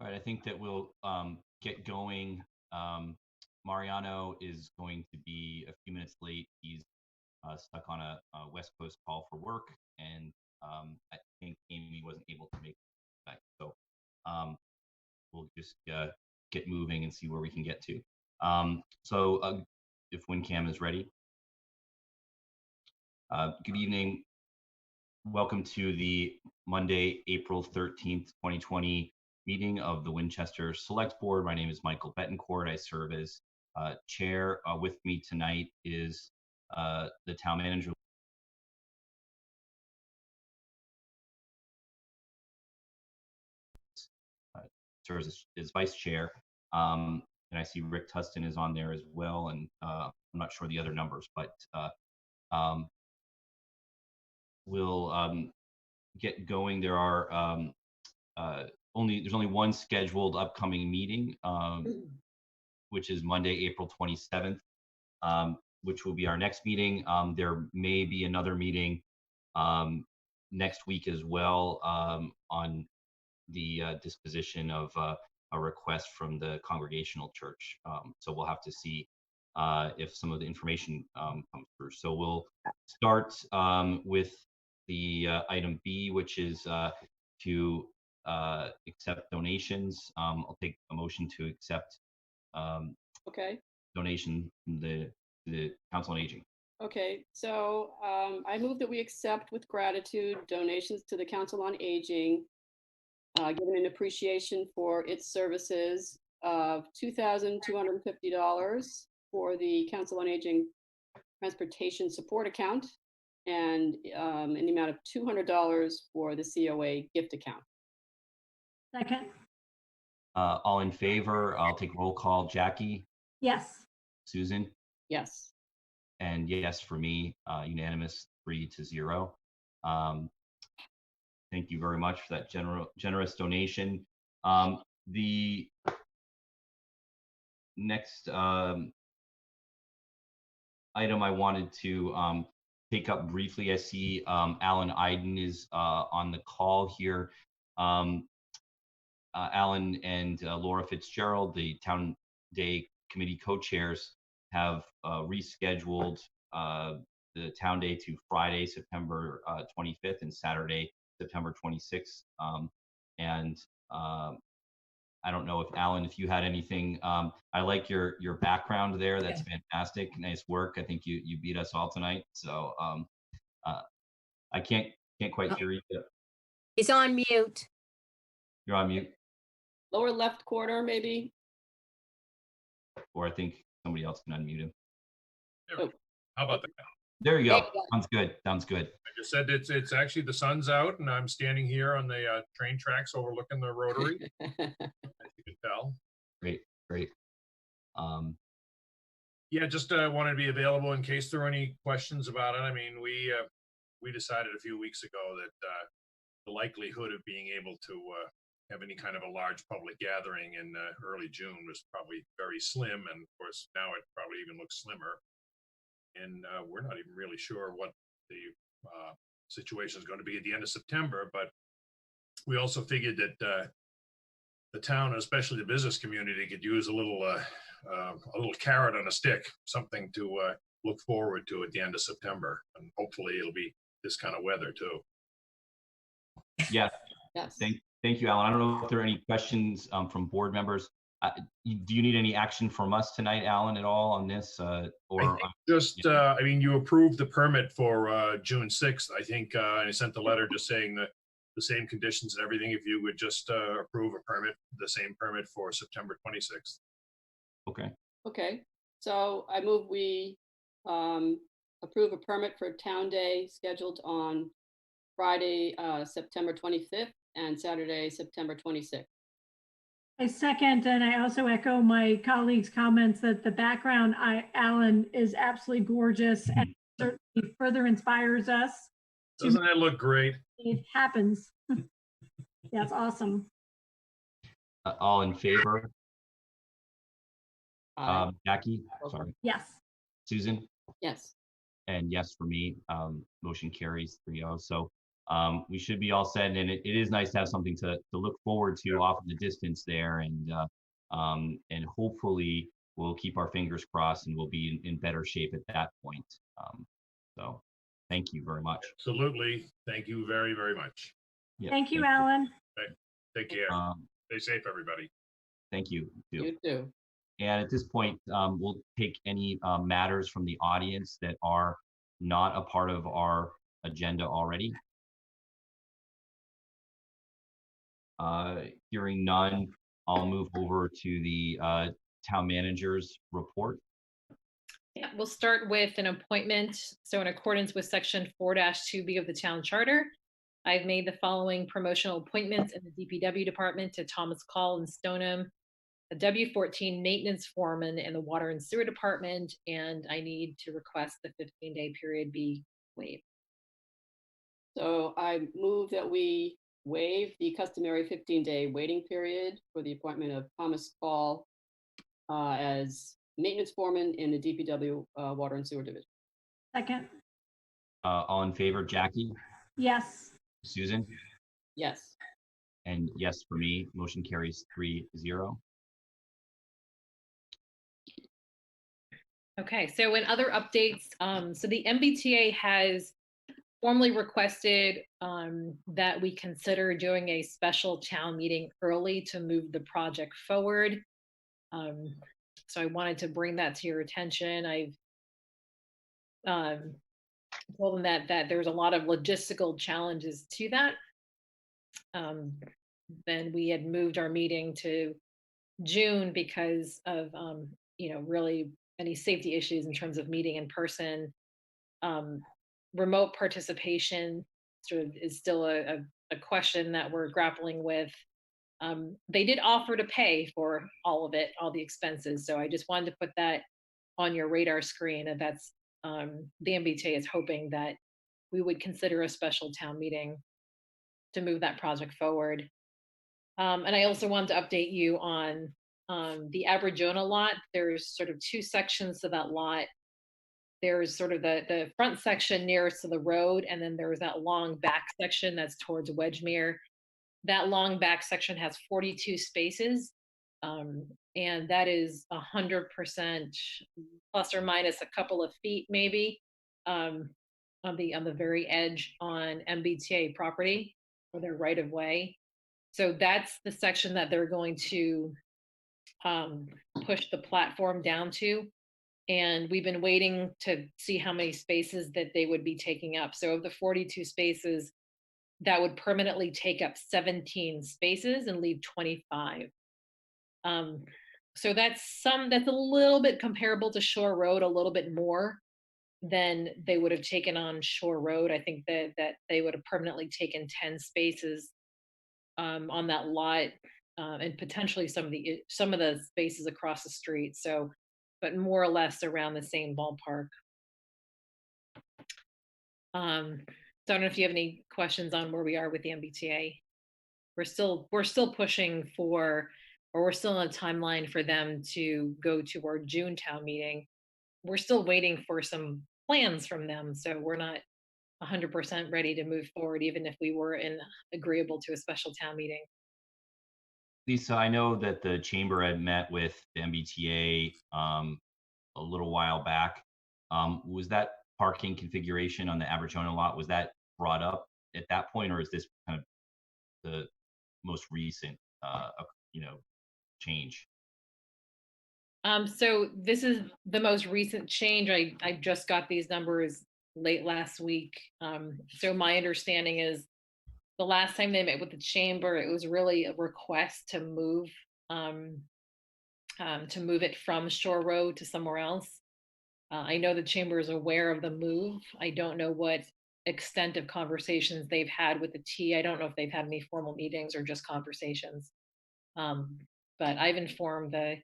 All right, I think that we'll get going. Mariano is going to be a few minutes late. He's stuck on a West Coast call for work, and I think Amy wasn't able to make it tonight. So we'll just get moving and see where we can get to. If WinCam is ready. Good evening. Welcome to the Monday, April 13th, 2020 meeting of the Winchester Select Board. My name is Michael Betancourt. I serve as chair. With me tonight is the town manager, serves as vice chair. And I see Rick Tustin is on there as well. And I'm not sure the other numbers, but we'll get going. There are there's only one scheduled upcoming meeting, which is Monday, April 27th, which will be our next meeting. There may be another meeting next week as well on the disposition of a request from the Congregational Church. So we'll have to see if some of the information comes through. So we'll start with the item B, which is to accept donations. I'll take a motion to accept donation from the Council on Aging. Okay, so I move that we accept with gratitude donations to the Council on Aging, given an appreciation for its services of $2,250 for the Council on Aging Transportation Support Account, and in the amount of $200 for the COA gift account. Second. All in favor? I'll take roll call. Jackie? Yes. Susan? Yes. And yes for me, unanimous, 3-0. Thank you very much for that generous donation. The next item I wanted to take up briefly, I see Alan Iden is on the call here. Alan and Laura Fitzgerald, the Town Day Committee co-chairs, have rescheduled the Town Day to Friday, September 25th and Saturday, September 26th. I don't know if Alan, if you had anything. I like your background there. That's fantastic. Nice work. I think you beat us all tonight. So I can't quite hear you. He's on mute. You're on mute. Lower left corner, maybe. Or I think somebody else can unmute him. Oh. How about that? There you go. Sounds good. Sounds good. I just said it's actually the sun's out, and I'm standing here on the train tracks overlooking the Rotary. As you can tell. Great. Yeah, just wanted to be available in case there were any questions about it. I mean, we decided a few weeks ago that the likelihood of being able to have any kind of a large public gathering in early June was probably very slim, and of course now it probably even looks slimmer. And we're not even really sure what the situation is going to be at the end of September, but we also figured that the town, especially the business community, could use a little carrot on a stick, something to look forward to at the end of September, and hopefully it'll be this kind of weather too. Yes. Yes. Thank you, Alan. I don't know if there are any questions from board members. Do you need any action from us tonight, Alan, at all on this? Or just, I mean, you approved the permit for June 6th. I think I sent the letter just saying that the same conditions and everything. If you would just approve a permit, the same permit for September 26th. Okay. Okay. So I move we approve a permit for Town Day scheduled on Friday, September 25th and Saturday, September 26th. I second, and I also echo my colleagues' comments that the background, Alan, is absolutely gorgeous and certainly further inspires us. Doesn't that look great? It happens. That's awesome. All in favor? Jackie? Sorry. Yes. Susan? Yes. And yes for me. Motion carries 3-0. So we should be all set. And it is nice to have something to look forward to off in the distance there. And hopefully we'll keep our fingers crossed and we'll be in better shape at that point. So thank you very much. Absolutely. Thank you very, very much. Yeah, Thank you, Alan. Take care. Um, Stay safe, everybody. thank you. You too. And at this point, we'll take any matters from the audience that are not a part of our agenda already. Hearing none, I'll move over to the town manager's report. Yeah, we'll start with an appointment. So in accordance with section 4-2B of the town charter, I've made the following promotional appointments in the DPW department to Thomas Call and Stoneham, a W-14 maintenance foreman in the water and sewer department, and I need to request the 15-day period be waived. So I move that we waive the customary 15-day waiting period for the appointment of Thomas Call as maintenance foreman in the DPW Water and Sewer Division. Second, All in favor, Jackie, yes. Susan, Yes. and yes for me. Motion carries 3-0. Okay, so in other updates, so the MBTA has formally requested that we consider doing a special town meeting early to move the project forward. So I wanted to bring that to your attention. I've told them that there's a lot of logistical challenges to that. Then we had moved our meeting to June because of really any safety issues in terms of meeting in person. Remote participation sort of is still a question that we're grappling with. They did offer to pay for all of it, all the expenses. So I just wanted to put that on your radar screen. And that's the MBTA is hoping that we would consider a special town meeting to move that project forward. And I also wanted to update you on the Aberjona lot. There's sort of two sections to that lot. There's sort of the front section nearest to the road, and then there's that long back section that's towards Wedgemere. That long back section has 42 spaces, and that is 100% plus or minus a couple of feet, maybe, on the very edge on MBTA property or their right of way. So that's the section that they're going to push the platform down to. And we've been waiting to see how many spaces that they would be taking up. So of the 42 spaces, that would permanently take up 17 spaces and leave 25. So that's a little bit comparable to Shore Road, a little bit more than they would have taken on Shore Road. I think that they would have permanently taken 10 spaces on that lot, and potentially some of the spaces across the street. So, but more or less around the same ballpark. So I don't know if you have any questions on where we are with the MBTA. We're still pushing for, or we're still on a timeline for them to go to our June town meeting. We're still waiting for some plans from them, so we're not 100% ready to move forward, even if we were agreeable to a special town meeting. Lisa, I know that the chamber had met with the MBTA a little while back. Was that parking configuration on the Aberjona lot, was that brought up at that point, or is this kind of the most recent change? So this is the most recent change. I just got these numbers late last week. So my understanding is the last time they met with the chamber, it was really a request to move it from Shore Road to somewhere else. I know the chamber is aware of the move. I don't know what extent of conversations they've had with the T. I don't know if they've had any formal meetings or just conversations. But I've informed the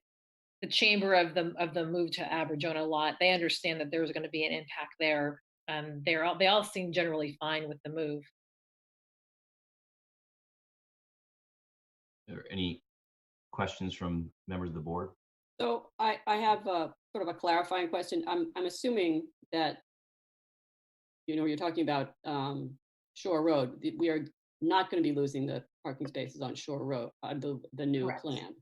chamber of the move to Aberjona lot. They understand that there's going to be an impact there. They all seem generally fine with the move. Are there any questions from members of the board? So I have a sort of a clarifying question. I'm assuming that, you're talking about Shore Road. We are not going to be losing the parking spaces on Shore Road, the new Correct. plan.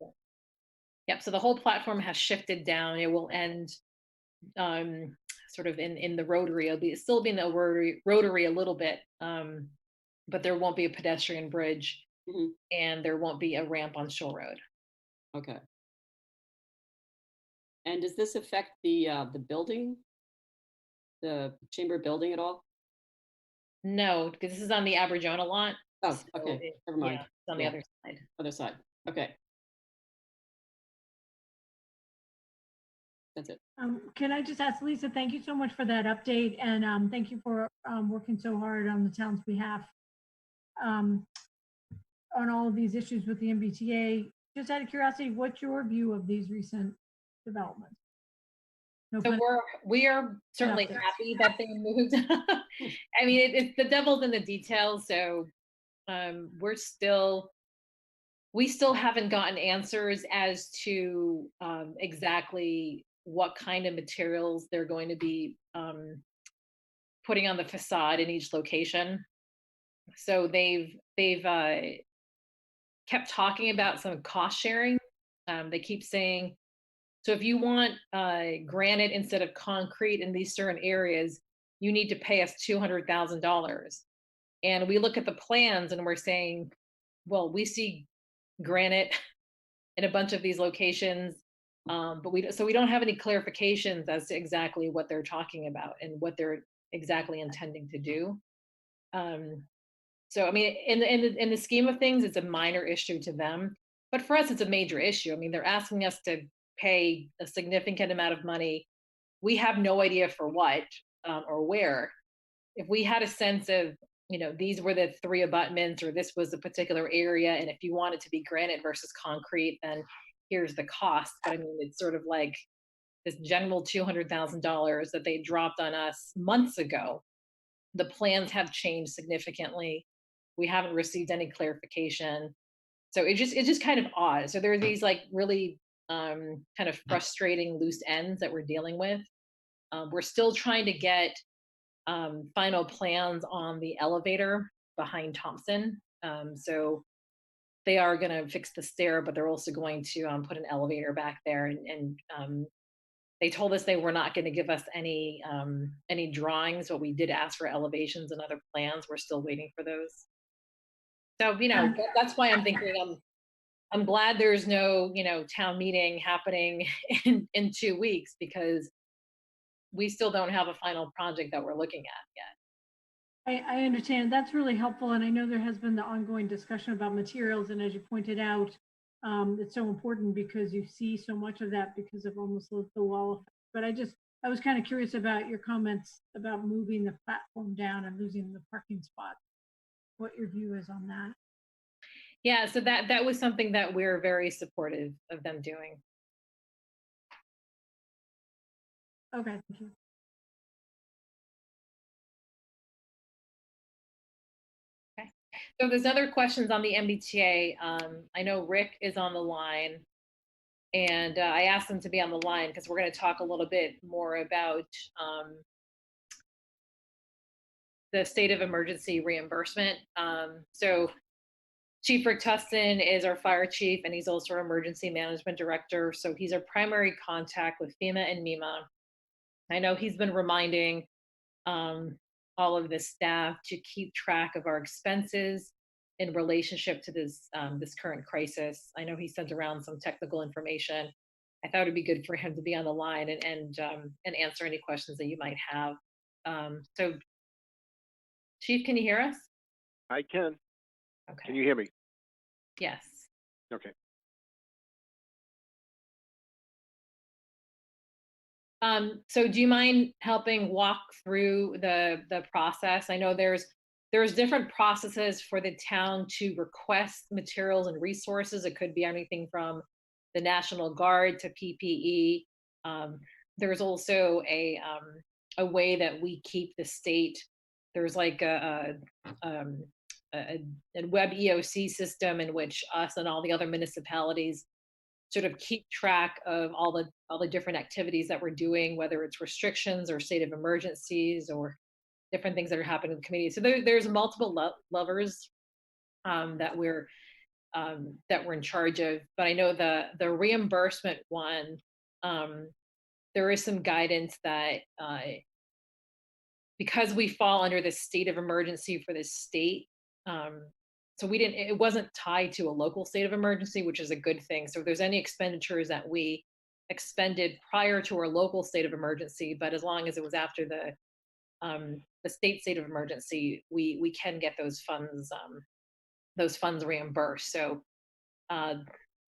Yep, so the whole platform has shifted down. It will end sort of in the rotary. Still be in the rotary a little bit, but there won't be a pedestrian bridge, Mhm. and there won't be a ramp on Shore Road. Okay. And does this affect the building, the chamber building at all? No, because this is on the Aberjona lot. Oh, so okay. Never mind. Yeah, it's on the Yeah. other side. Other side. Okay. That's it. Can I just ask Lisa, thank you so much for that update, and thank you for working so hard on the town's behalf um, on all of these issues with the MBTA. Just out of curiosity, what's your view of these recent developments? No So pun- we are certainly updates. happy that they moved. I mean, it's the devil's in the details. So we still haven't gotten answers as to exactly what kind of materials they're going to be putting on the facade in each location. So they've kept talking about some cost sharing. They keep saying, so if you want granite instead of concrete in these certain areas, you need to pay us $200,000. And we look at the plans and we're saying, well, we see granite in a bunch of these locations, but we don't have any clarifications as to exactly what they're talking about and what they're exactly intending to do. So I mean, in the scheme of things, it's a minor issue to them, but for us, it's a major issue. I mean, they're asking us to pay a significant amount of money. We have no idea for what or where. If we had a sense of, these were the three abutments, or this was the particular area, and if you want it to be granite versus concrete, then here's the cost. But I mean, it's sort of like this general $200,000 that they dropped on us months ago. The plans have changed significantly. We haven't received any clarification. So it's just kind of odd. So there are these like really kind of frustrating loose ends that we're dealing with. We're still trying to get final plans on the elevator behind Thompson. So they are going to fix the stair, but they're also going to put an elevator back there. And they told us they were not going to give us any drawings, but we did ask for elevations and other plans. We're still waiting for those. So that's why I'm thinking I'm glad there's no town meeting happening in 2 weeks, because we still don't have a final project that we're looking at yet. I understand. That's really helpful. And I know there has been the ongoing discussion about materials. And as you pointed out, it's so important because you see so much of that because of almost the wall effect. But I was kind of curious about your comments about moving the platform down and losing the parking spot. What your view is on that? Yeah, so that was something that we're very supportive of them doing. Okay, thank you. Okay. So there's other questions on the MBTA. I know Rick is on the line, and I asked him to be on the line because we're going to talk a little bit more about the state of emergency reimbursement. So Chief Rick Tustin is our fire chief, and he's also our emergency management director. So he's our primary contact with FEMA and MEMA. I know he's been reminding all of the staff to keep track of our expenses in relationship to this current crisis. I know he sent around some technical information. I thought it'd be good for him to be on the line and answer any questions that you might have. So, Chief, can you hear us? I can. Okay. Can you hear me? Yes. Okay. So do you mind helping walk through the process? I know there's different processes for the town to request materials and resources. It could be anything from the National Guard to PPE. There's also a way that we keep the state. There's like a web EOC system in which us and all the other municipalities sort of keep track of all the different activities that we're doing, whether it's restrictions or state of emergencies or different things that are happening in the community. So there's multiple levers that we're in charge of. But I know the reimbursement one, there is some guidance that because we fall under the state of emergency for this state, so it wasn't tied to a local state of emergency, which is a good thing. So if there's any expenditures that we expended prior to our local state of emergency, but as long as it was after the state of emergency, we can get those funds reimbursed. So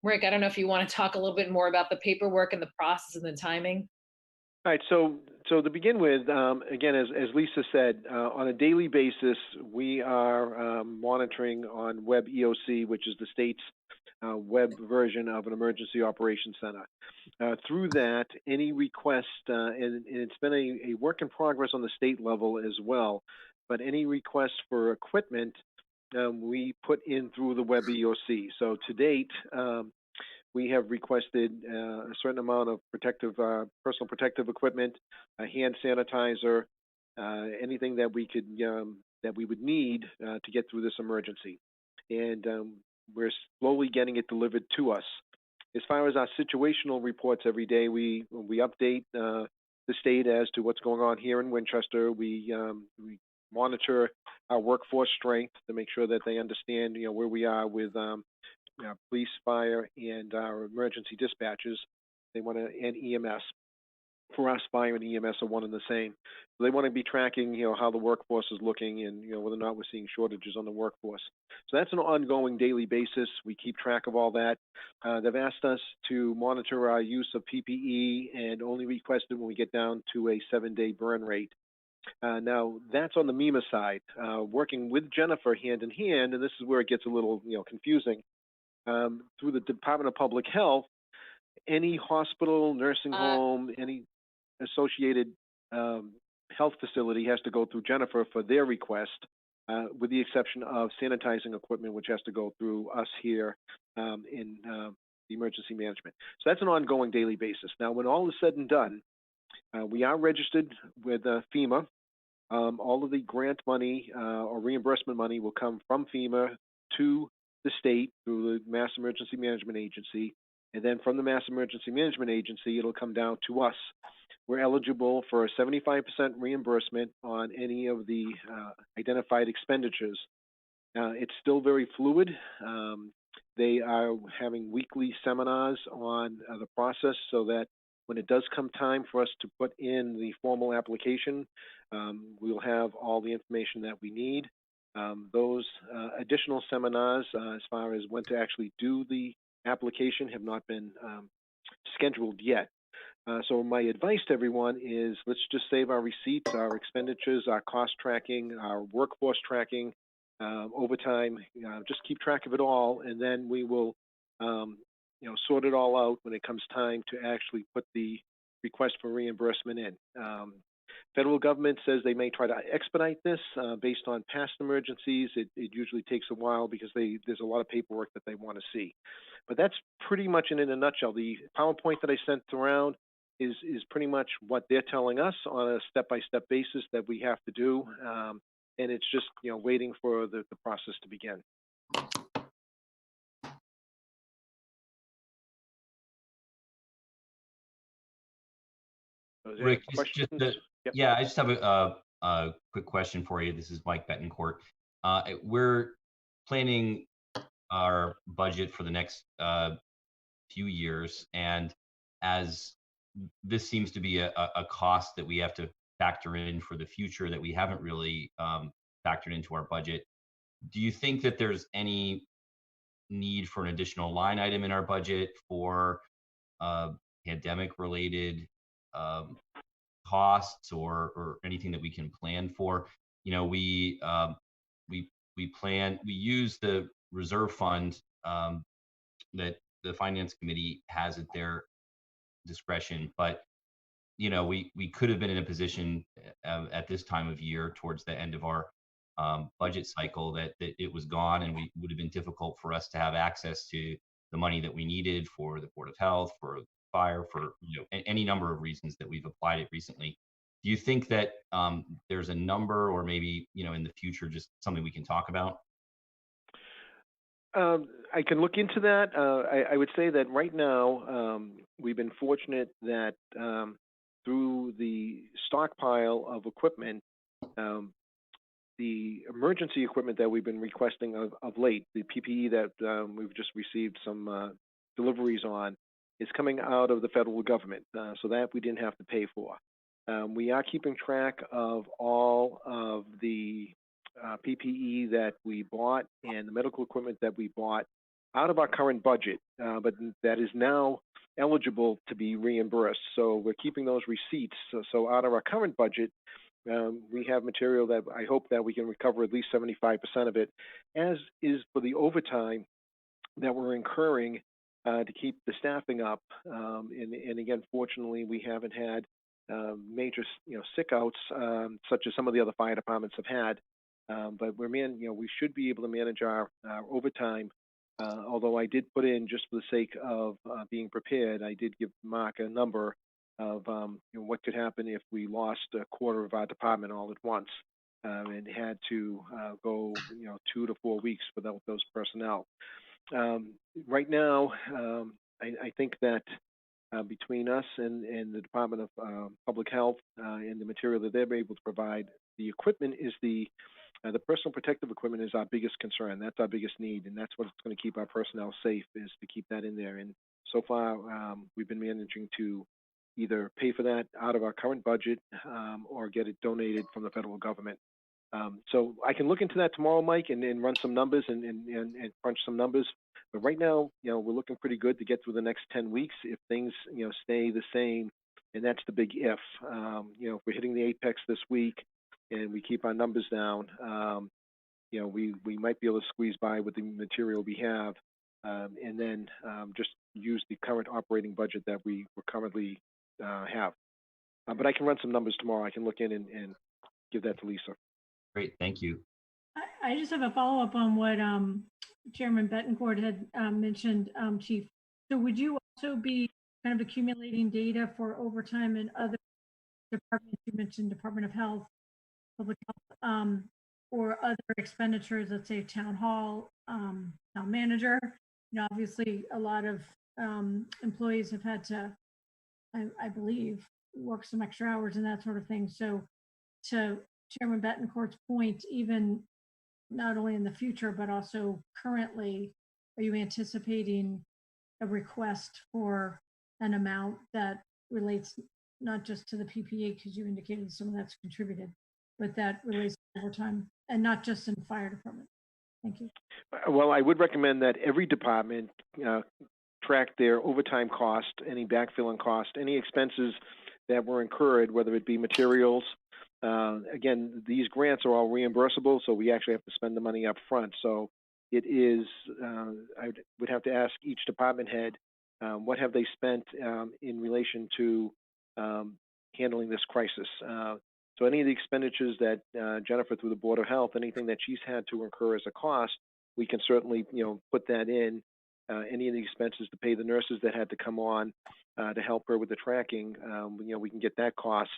Rick, I don't know if you want to talk a little bit more about the paperwork and the process and the timing. All right, so to begin with, again, as Lisa said, on a daily basis, we are monitoring on Web EOC, which is the state's web version of an emergency operations center. Through that, any request, and it's been a work in progress on the state level as well, but any request for equipment, we put in through the Web EOC. So to date, we have requested a certain amount of personal protective equipment, a hand sanitizer, anything that we could that we would need to get through this emergency, and we're slowly getting it delivered to us. As far as our situational reports every day, we update the state as to what's going on here in Winchester. We monitor our workforce strength to make sure that they understand where we are with police, fire, and our emergency dispatches. They want to, and EMS. For us, fire and EMS are one and the same. So they want to be tracking, how the workforce is looking, and whether or not we're seeing shortages on the workforce. So that's an ongoing daily basis. We keep track of all that. They've asked us to monitor our use of PPE and only request it when we get down to a 7-day burn rate. Now that's on the MEMA side. Working with Jennifer hand in hand, and this is where it gets a little confusing. Through the Department of Public Health, any hospital, nursing home, any associated health facility has to go through Jennifer for their request, with the exception of sanitizing equipment, which has to go through us here in the emergency management. So that's an ongoing daily basis. Now, when all is said and done, we are registered with FEMA. All of the grant money or reimbursement money will come from FEMA to the state through the Mass Emergency Management Agency, and then from the Mass Emergency Management Agency, it'll come down to us. We're eligible for a 75% reimbursement on any of the identified expenditures. It's still very fluid. They are having weekly seminars on the process so that when it does come time for us to put in the formal application, we'll have all the information that we need. Those additional seminars, as far as when to actually do the application, have not been scheduled yet. So my advice to everyone is let's just save our receipts, our expenditures, our cost tracking, our workforce tracking, overtime. Just keep track of it all, and then we will sort it all out when it comes time to actually put the request for reimbursement in. Federal government says they may try to expedite this based on past emergencies. It usually takes a while because there's a lot of paperwork that they want to see. But that's pretty much in a nutshell. The PowerPoint that I sent around is pretty much what they're telling us on a step-by-step basis that we have to do. And it's just waiting for the process to begin. Rick, Questions? Yep. yeah, I just have a quick question for you. This is Mike Betancourt. We're planning our budget for the next few years, and as this seems to be a cost that we have to factor in for the future that we haven't really factored into our budget, do you think that there's any need for an additional line item in our budget for pandemic-related costs or anything that we can plan for? We use the reserve fund that the finance committee has at their discretion, but we could have been in a position at this time of year towards the end of our budget cycle that it was gone, and we would have been difficult for us to have access to the money that we needed for the Board of Health, for fire, for any number of reasons that we've applied it recently. Do you think that there's a number, or maybe, in the future, just something we can talk about? I can look into that. I would say that right now, we've been fortunate that through the stockpile of equipment, the emergency equipment that we've been requesting of late, the PPE that we've just received some deliveries on, is coming out of the federal government, so that we didn't have to pay for. We are keeping track of all of the PPE that we bought and the medical equipment that we bought out of our current budget, but that is now eligible to be reimbursed. So we're keeping those receipts. So out of our current budget, we have material that I hope that we can recover at least 75% of it, as is for the overtime that we're incurring to keep the staffing up. And again, fortunately, we haven't had major, sick outs such as some of the other fire departments have had. But we should be able to manage our overtime. Although I did put in, just for the sake of being prepared, I did give Mark a number of what could happen if we lost a quarter of our department all at once, and had to go 2 to 4 weeks without those personnel. Right now, I think that between us and the Department of Public Health and the material that they're able to provide, the equipment is the personal protective equipment is our biggest concern. That's our biggest need, and that's what's going to keep our personnel safe, is to keep that in there. And so far, we've been managing to either pay for that out of our current budget or get it donated from the federal government. So I can look into that tomorrow, Mike, and run some numbers and crunch some numbers. But right now, we're looking pretty good to get through the next 10 weeks if things, stay the same. And that's the big if. If we're hitting the apex this week and we keep our numbers down, we might be able to squeeze by with the material we have, and then just use the current operating budget that we currently have. But I can run some numbers tomorrow. I can look in and give that to Lisa. Great, thank you. I just have a follow-up on what Chairman Bettencourt had mentioned, Chief. So would you also be kind of accumulating data for overtime in other departments? You mentioned Department of Health, Public Health, or other expenditures, let's say town hall, town manager. Obviously a lot of employees have had to, I believe, work some extra hours and that sort of thing. So to Chairman Bettencourt's point, even not only in the future, but also currently, are you anticipating a request for an amount that relates not just to the PPA, because you indicated some of that's contributed, but that relates to overtime and not just in fire department? Thank you. Well, I would recommend that every department track their overtime cost, any backfilling cost, any expenses that were incurred, whether it be materials. Again, these grants are all reimbursable, so we actually have to spend the money up front. So it is, I would have to ask each department head, what have they spent in relation to handling this crisis. So any of the expenditures that Jennifer, through the Board of Health, anything that she's had to incur as a cost, we can certainly, put that in. Any of the expenses to pay the nurses that had to come on to help her with the tracking, we can get that cost.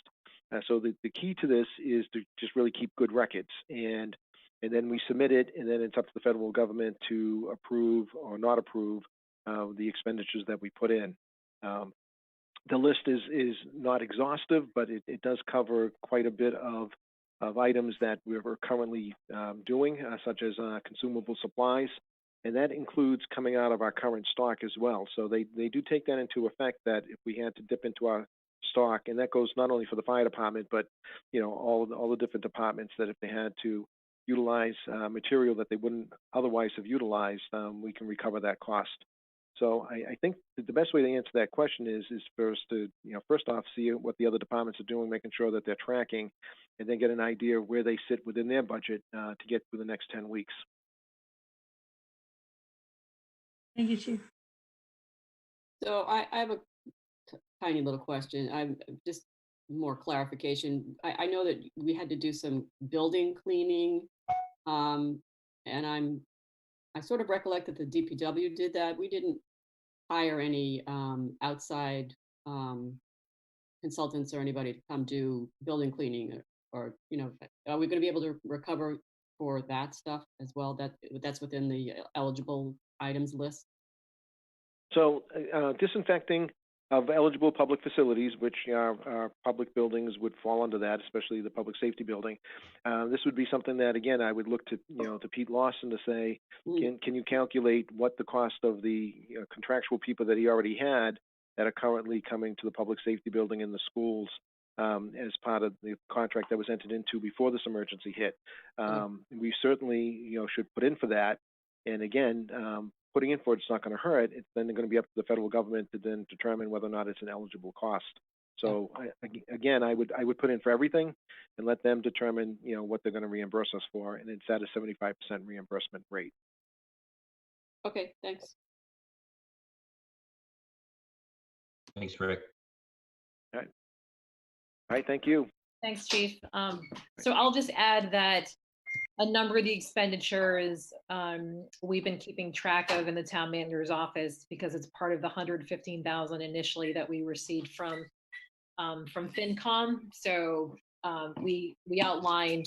So the key to this is to just really keep good records, and then we submit it, and then it's up to the federal government to approve or not approve the expenditures that we put in. The list is not exhaustive, but it does cover quite a bit of items that we're currently doing, such as consumable supplies, and that includes coming out of our current stock as well. So they do take that into effect, that if we had to dip into our stock, and that goes not only for the fire department, but all the different departments, that if they had to utilize material that they wouldn't otherwise have utilized, we can recover that cost. So I think that the best way to answer that question is for us to, first off, see what the other departments are doing, making sure that they're tracking, and then get an idea of where they sit within their budget to get through the next 10 weeks. Thank you, Chief. So I have a tiny little question. I'm just more clarification. I know that we had to do some building cleaning, and I sort of recollect that the DPW did that. We didn't hire any outside consultants or anybody to come do building cleaning or, are we going to be able to recover for that stuff as well? That's within the eligible items list? So disinfecting of eligible public facilities, which are public buildings, would fall under that, especially the public safety building. This would be something that, again, I would look to, to Pete Lawson to say, can you calculate what the cost of the contractual people that he already had that are currently coming to the public safety building in the schools as part of the contract that was entered into before this emergency hit. We certainly, should put in for that. And again, putting in for it's not going to hurt. It's then going to be up to the federal government to then determine whether or not it's an eligible cost. So again, I would put in for everything and let them determine, what they're going to reimburse us for, and it's at a 75% reimbursement rate. Okay, thanks. Thanks, Rick. All right, thank you. Thanks, Chief. So I'll just add that a number of the expenditures we've been keeping track of in the town manager's office because it's part of the $115,000 initially that we received from FinCom. So we outlined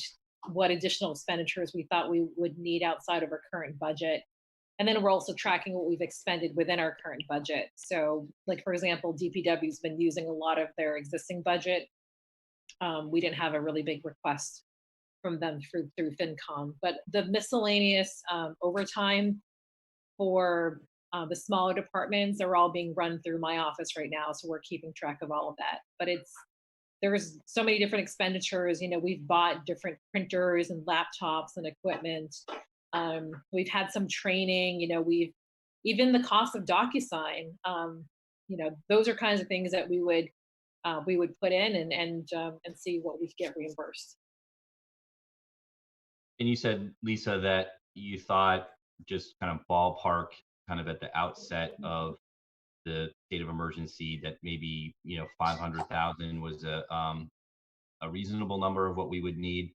what additional expenditures we thought we would need outside of our current budget. And then we're also tracking what we've expended within our current budget. So like, for example, DPW's been using a lot of their existing budget. We didn't have a really big request from them through FinCom, but the miscellaneous overtime for the smaller departments are all being run through my office right now. So we're keeping track of all of that, but there's so many different expenditures. We've bought different printers and laptops and equipment. We've had some training, even the cost of DocuSign, those are kinds of things that we would put in and see what we could get reimbursed. And you said, Lisa, that you thought just kind of ballpark, kind of at the outset of the state of emergency, that maybe 500,000 was a reasonable number of what we would need.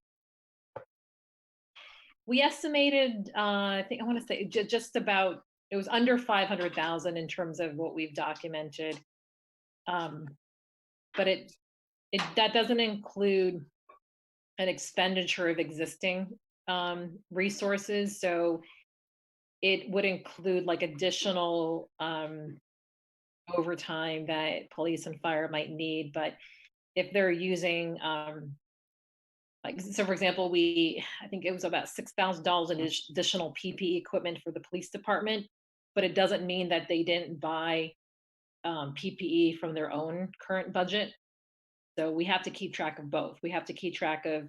We estimated, I want to say just about, it was under 500,000 in terms of what we've documented, but that doesn't include an expenditure of existing resources. So it would include like additional overtime that police and fire might need. But if they're using, so for example, I think it was about $6,000 in additional PPE equipment for the police department, but it doesn't mean that they didn't buy PPE from their own current budget. So we have to keep track of both. We have to keep track of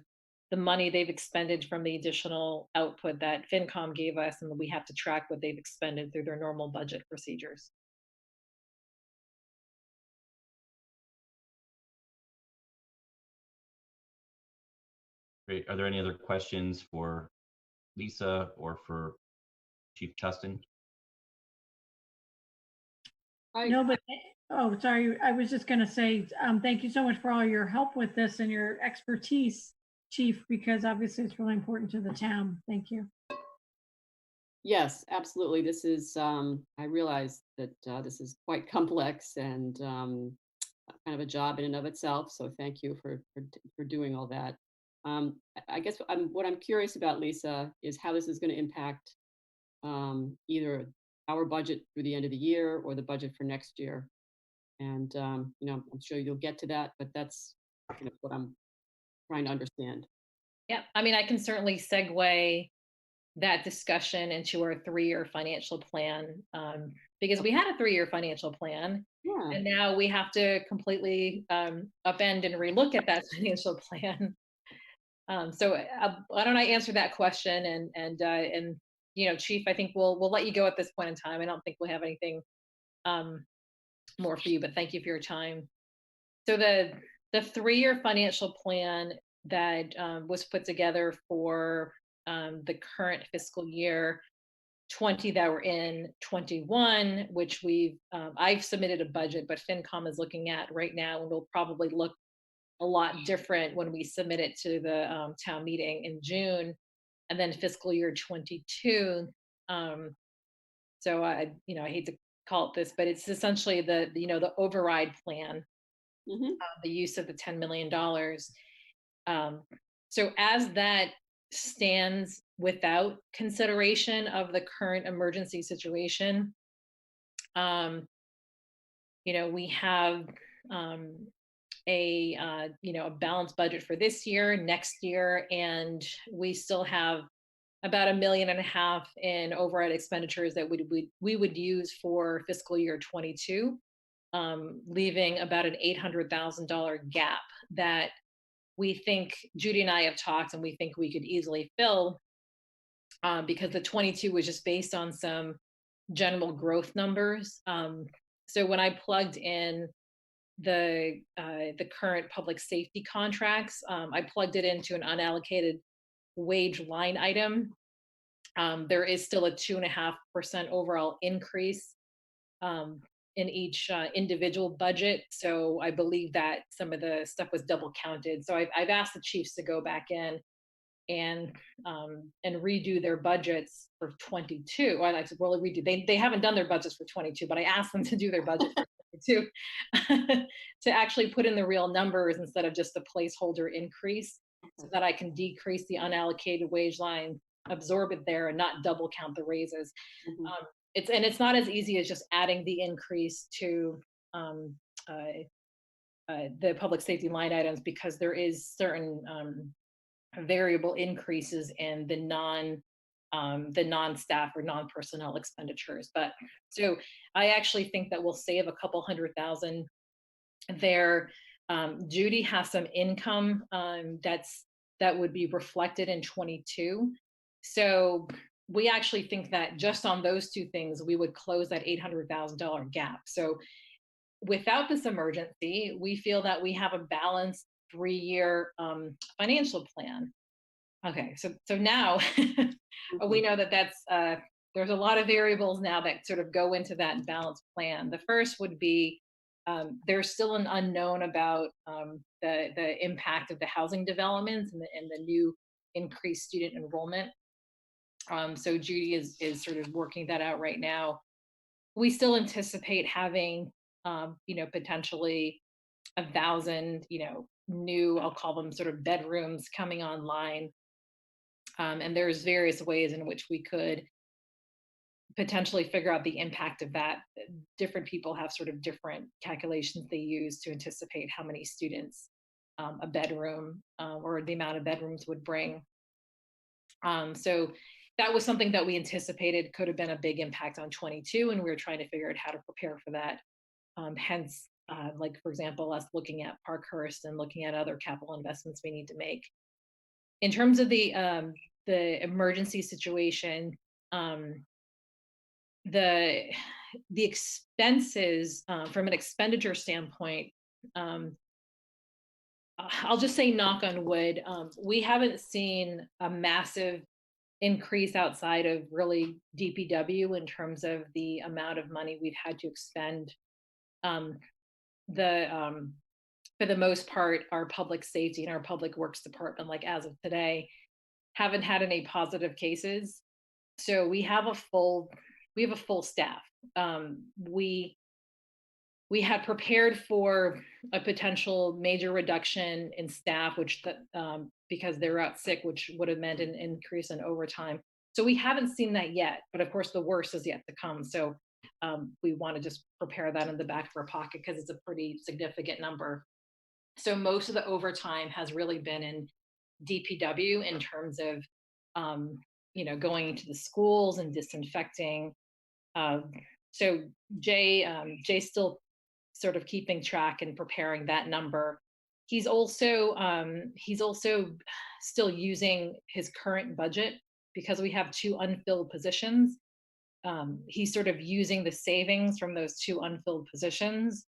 the money they've expended from the additional output that FinCom gave us, and we have to track what they've expended through their normal budget procedures. Great. Are there any other questions for Lisa or for Chief Tustin? No, but, oh, sorry. I was just going to say, thank you so much for all your help with this and your expertise, Chief, because obviously it's really important to the town. Thank you. Yes, absolutely. This is, I realize that this is quite complex and kind of a job in and of itself. So thank you for doing all that. I guess what I'm curious about, Lisa, is how this is going to impact either our budget through the end of the year or the budget for next year. And, I'm sure you'll get to that, but that's kind of what I'm trying to understand. Yeah, I mean, I can certainly segue that discussion into our 3-year financial plan, because we had a 3-year financial plan, Yeah. and now we have to completely upend and relook at that financial plan. So why don't I answer that question, and Chief, I think we'll let you go at this point in time. I don't think we'll have anything more for you, but thank you for your time. So the 3-year financial plan that was put together for the current fiscal year 20 that we're in, 21, which I've submitted a budget, but FinCom is looking at right now, and will probably look a lot different when we submit it to the town meeting in June, and then fiscal year 22. So I hate to call it this, but it's essentially the override plan Mhm. the use of the $10 million. So as that stands without consideration of the current emergency situation, we have a balanced budget for this year, next year, and we still have about $1.5 million in override expenditures that we would use for fiscal year 22, leaving about an $800,000 gap that we think Judy and I have talked and we think we could easily fill, because the 22 was just based on some general growth numbers. So when I plugged in the current public safety contracts, I plugged it into an unallocated wage line item. There is still a 2.5% overall increase in each individual budget. So I believe that some of the stuff was double counted. So I've asked the chiefs to go back in and redo their budgets for 22. Well, I said, well, redo. They haven't done their budgets for 22, but I asked them to do their budget for 22 to actually put in the real numbers instead of just a placeholder increase, so that I can decrease the unallocated wage line, absorb it there, and not double count the raises. Mhm. It's not as easy as just adding the increase to the public safety line items, because there is certain variable increases in the non-staff or non-personnel expenditures. But so I actually think that we'll save a couple $100,000 there. Judy has some income that would be reflected in 22. So we actually think that just on those two things, we would close that $800,000 gap. So without this emergency, we feel that we have a balanced 3-year financial plan. Okay, so now we know that there's a lot of variables now that sort of go into that balanced plan. The first would be, there's still an unknown about the impact of the housing developments and the new increased student enrollment. So Judy is sort of working that out right now. We still anticipate having potentially 1,000 new, I'll call them sort of bedrooms, coming online. And there's various ways in which we could potentially figure out the impact of that. Different people have sort of different calculations they use to anticipate how many students a bedroom or the amount of bedrooms would bring. So that was something that we anticipated could have been a big impact on 22, and we were trying to figure out how to prepare for that. Hence, like, for example, us looking at Parkhurst and looking at other capital investments we need to make. In terms of the emergency situation, the expenses from an expenditure standpoint, I'll just say, knock on wood, we haven't seen a massive increase outside of really DPW in terms of the amount of money we've had to expend. For the most part, our public safety and our public works department, like as of today, haven't had any positive cases. So we have a full staff. We had prepared for a potential major reduction in staff, because they're out sick, which would have meant an increase in overtime. So we haven't seen that yet, but of course the worst is yet to come. So we want to just prepare that in the back of our pocket, because it's a pretty significant number. So most of the overtime has really been in DPW in terms of going into the schools and disinfecting. So Jay's still sort of keeping track and preparing that number. He's also still using his current budget, because we have 2 unfilled positions. He's sort of using the savings from those 2 unfilled positions,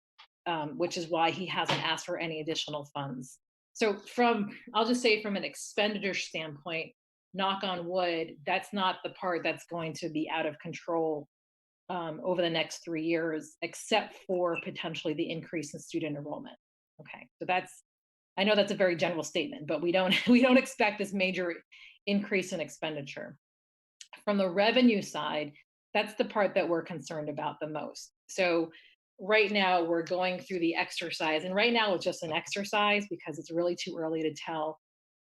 which is why he hasn't asked for any additional funds. So I'll just say, from an expenditure standpoint, knock on wood, that's not the part that's going to be out of control over the next 3 years, except for potentially the increase in student enrollment. Okay, so I know that's a very general statement, but we don't expect this major increase in expenditure. From the revenue side, that's the part that we're concerned about the most. So right now we're going through the exercise, and right now it's just an exercise because it's really too early to tell.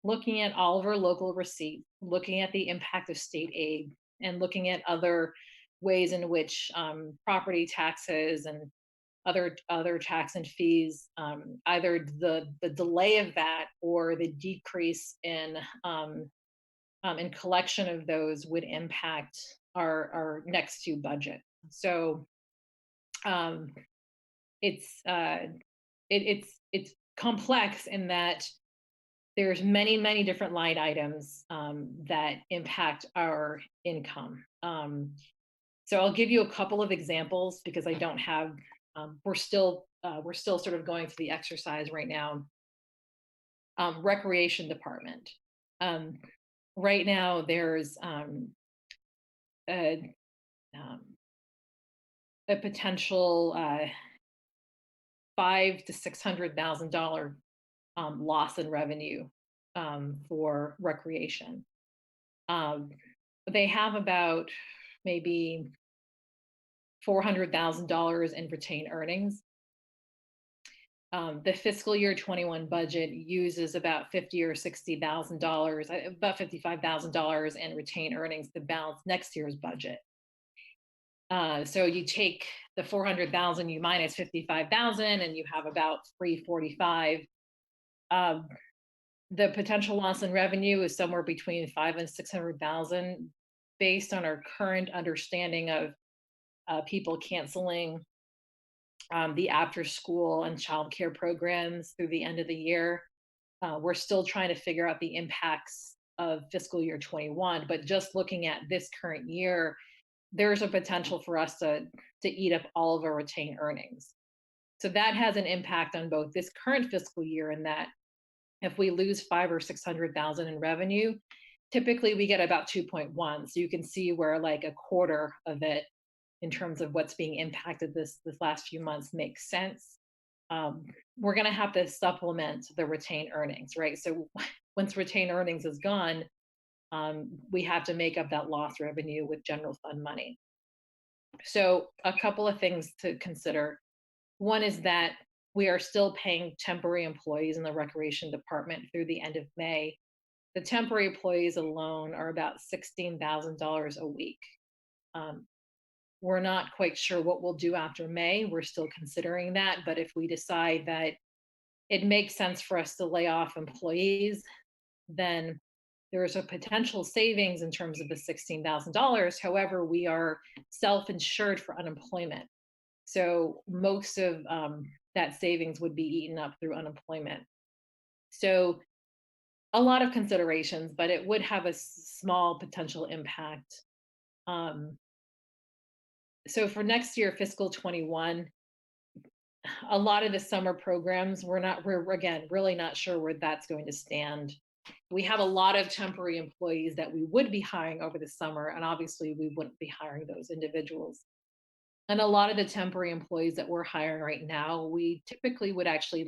Looking at all of our local receipts, looking at the impact of state aid, and looking at other ways in which property taxes and other tax and fees, either the delay of that or the decrease in collection of those would impact our next two budget. So um, it's complex in that there's many different line items that impact our income. So I'll give you a couple of examples because I don't have. We're still sort of going through the exercise right now. Recreation department. Right now, there's a, um, a potential $500,000 to $600,000 loss in revenue for recreation. They have about maybe $400,000 in retained earnings. The fiscal year 21 budget uses about $50,000 or $60,000, about $55,000 in retained earnings to balance next year's budget. So you take the 400,000, you minus 55,000, and you have about 345. The potential loss in revenue is somewhere between 500,000 and 600,000, based on our current understanding of people canceling the after school and childcare programs through the end of the year. We're still trying to figure out the impacts of fiscal year 21, but just looking at this current year, there's a potential for us to eat up all of our retained earnings. So that has an impact on both this current fiscal year, in that if we lose 500,000 or 600,000 in revenue, typically we get about 2.1. So you can see where like a quarter of it, in terms of what's being impacted this last few months, makes sense. We're going to have to supplement the retained earnings, right? So once retained earnings is gone, we have to make up that lost revenue with general fund money. So a couple of things to consider. One is that we are still paying temporary employees in the recreation department through the end of May. The temporary employees alone are about $16,000 a week. We're not quite sure what we'll do after May. We're still considering that. But if we decide that it makes sense for us to lay off employees, then there's a potential savings in terms of the $16,000. However, we are self-insured for unemployment. So most of that savings would be eaten up through unemployment. So a lot of considerations, but it would have a small potential impact. So for next year, fiscal 21, a lot of the summer programs, we're again really not sure where that's going to stand. We have a lot of temporary employees that we would be hiring over the summer, and obviously we wouldn't be hiring those individuals. And a lot of the temporary employees that we're hiring right now, we typically would actually,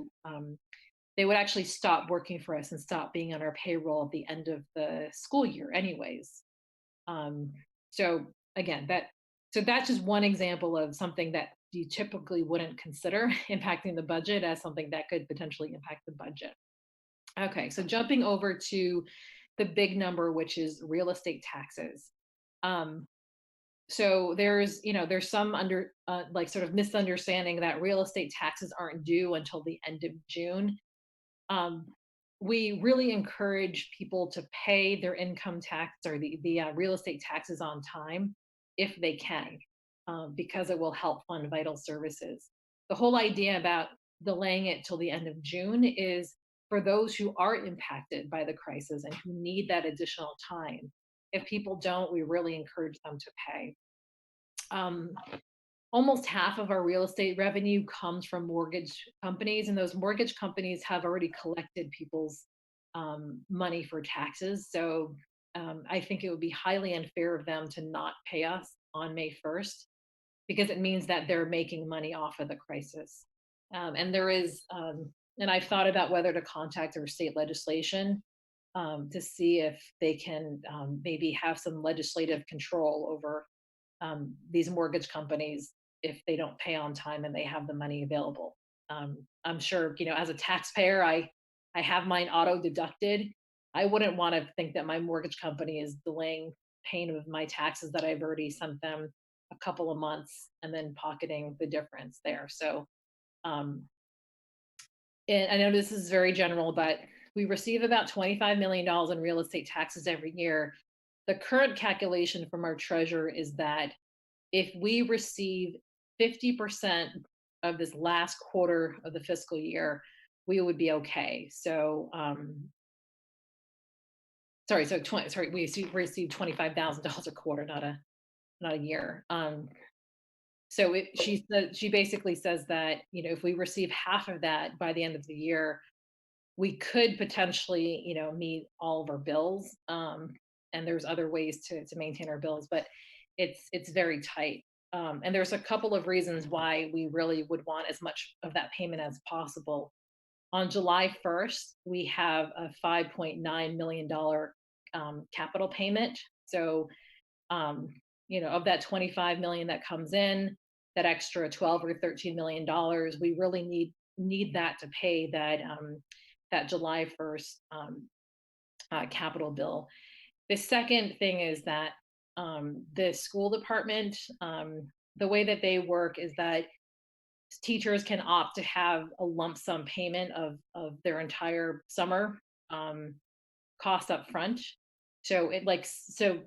they would actually stop working for us and stop being on our payroll at the end of the school year anyways. So again, that's just one example of something that you typically wouldn't consider impacting the budget as something that could potentially impact the budget. Okay, so jumping over to the big number, which is real estate taxes. So there's some like sort of misunderstanding that real estate taxes aren't due until the end of June. We really encourage people to pay their income tax or the real estate taxes on time if they can, because it will help fund vital services. The whole idea about delaying it till the end of June is for those who are impacted by the crisis and who need that additional time. If people don't, we really encourage them to pay. Almost half of our real estate revenue comes from mortgage companies, and those mortgage companies have already collected people's money for taxes. So I think it would be highly unfair of them to not pay us on May 1st, because it means that they're making money off of the crisis. And there is, and I've thought about whether to contact our state legislation to see if they can maybe have some legislative control over these mortgage companies if they don't pay on time and they have the money available. I'm sure, as a taxpayer, I have mine auto deducted. I wouldn't want to think that my mortgage company is delaying payment of my taxes that I've already sent them a couple of months and then pocketing the difference there. So, um, and I know this is very general, but we receive about $25 million in real estate taxes every year. The current calculation from our treasurer is that if we receive 50% of this last quarter of the fiscal year, we would be okay. So, we receive $25,000 a quarter, not a year. So she basically says that, if we receive half of that by the end of the year, we could potentially, meet all of our bills. And there's other ways to maintain our bills, but it's very tight. And there's a couple of reasons why we really would want as much of that payment as possible. On July 1st, we have a $5.9 million capital payment. So, of that 25 million that comes in, that extra 12 or 13 million dollars, we really need that to pay that July 1st capital bill. The second thing is that the school department, the way that they work is that teachers can opt to have a lump sum payment of their entire summer cost up front. So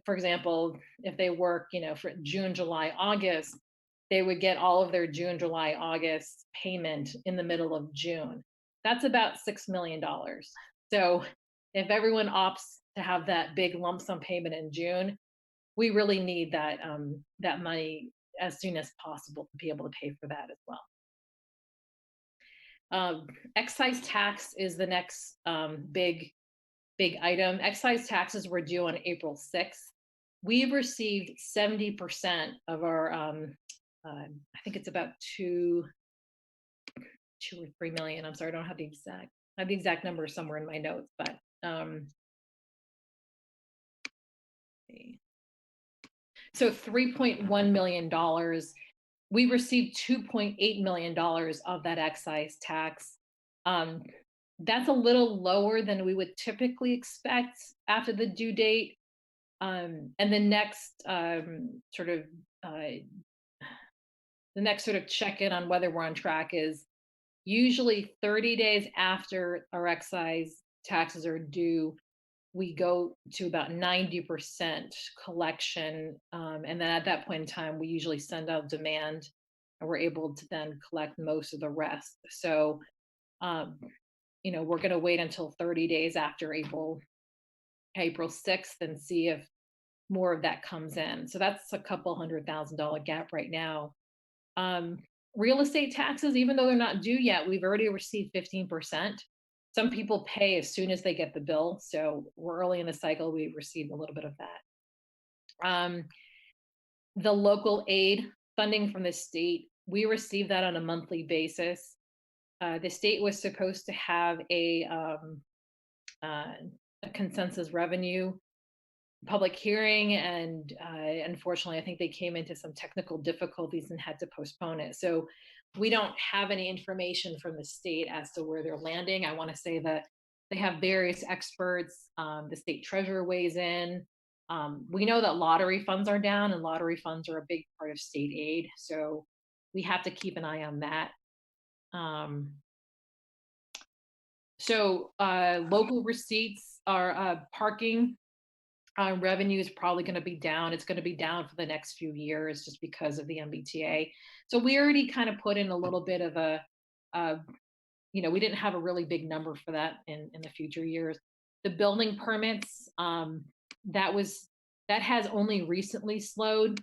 for example, if they work, for June, July, August, they would get all of their June, July, August payment in the middle of June. That's about $6 million. So if everyone opts to have that big lump sum payment in June, we really need that money as soon as possible to be able to pay for that as well. Excise tax is the next big item. Excise taxes were due on April 6th. We've received 70% of our, I think it's about 2 or 3 million. I'm sorry, I don't have the exact number somewhere in my notes, but so $3.1 million. We received $2.8 million of that excise tax. That's a little lower than we would typically expect after the due date. And the next sort of check-in on whether we're on track is usually 30 days after our excise taxes are due, we go to about 90% collection. And then at that point in time, we usually send out demand and we're able to then collect most of the rest. So, we're going to wait until 30 days after April 6th and see if more of that comes in. So that's a couple $100,000 gap right now. Real estate taxes, even though they're not due yet, we've already received 15%. Some people pay as soon as they get the bill. So we're early in the cycle, we received a little bit of that. The local aid funding from the state, we receive that on a monthly basis. The state was supposed to have a consensus revenue public hearing, and unfortunately, I think they came into some technical difficulties and had to postpone it. So we don't have any information from the state as to where they're landing. I want to say that they have various experts. The state treasurer weighs in. We know that lottery funds are down, and lottery funds are a big part of state aid. So we have to keep an eye on that. Local receipts are parking revenue is probably going to be down. It's going to be down for the next few years just because of the MBTA. So we already kind of put in a little bit of we didn't have a really big number for that in the future years. The building permits, that has only recently slowed.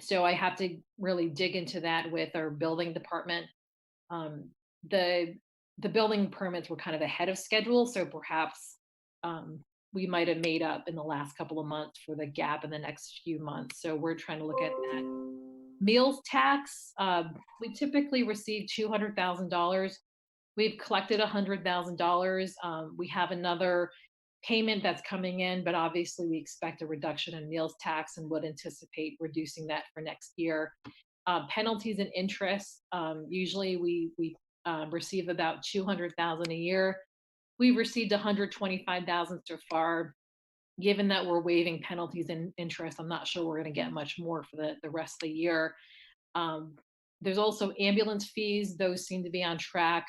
So I have to really dig into that with our building department. The building permits were kind of ahead of schedule. So perhaps we might have made up in the last couple of months for the gap in the next few months. So we're trying to look at that. Meals tax, we typically receive $200,000. We've collected $100,000. We have another payment that's coming in, but obviously we expect a reduction in meals tax and would anticipate reducing that for next year. Penalties and interest, usually we receive about 200,000 a year. We've received 125,000 so far. Given that we're waiving penalties and interest, I'm not sure we're going to get much more for the rest of the year. There's also ambulance fees; those seem to be on track.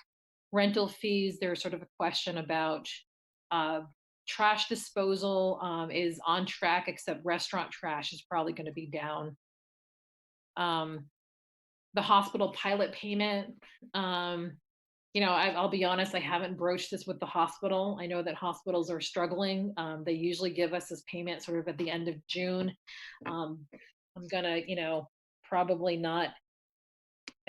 Rental fees, there's sort of a question about. Trash disposal is on track, except restaurant trash is probably going to be down. Um, the hospital pilot payment, I'll be honest, I haven't broached this with the hospital. I know that hospitals are struggling. They usually give us this payment sort of at the end of June. I'm gonna, probably not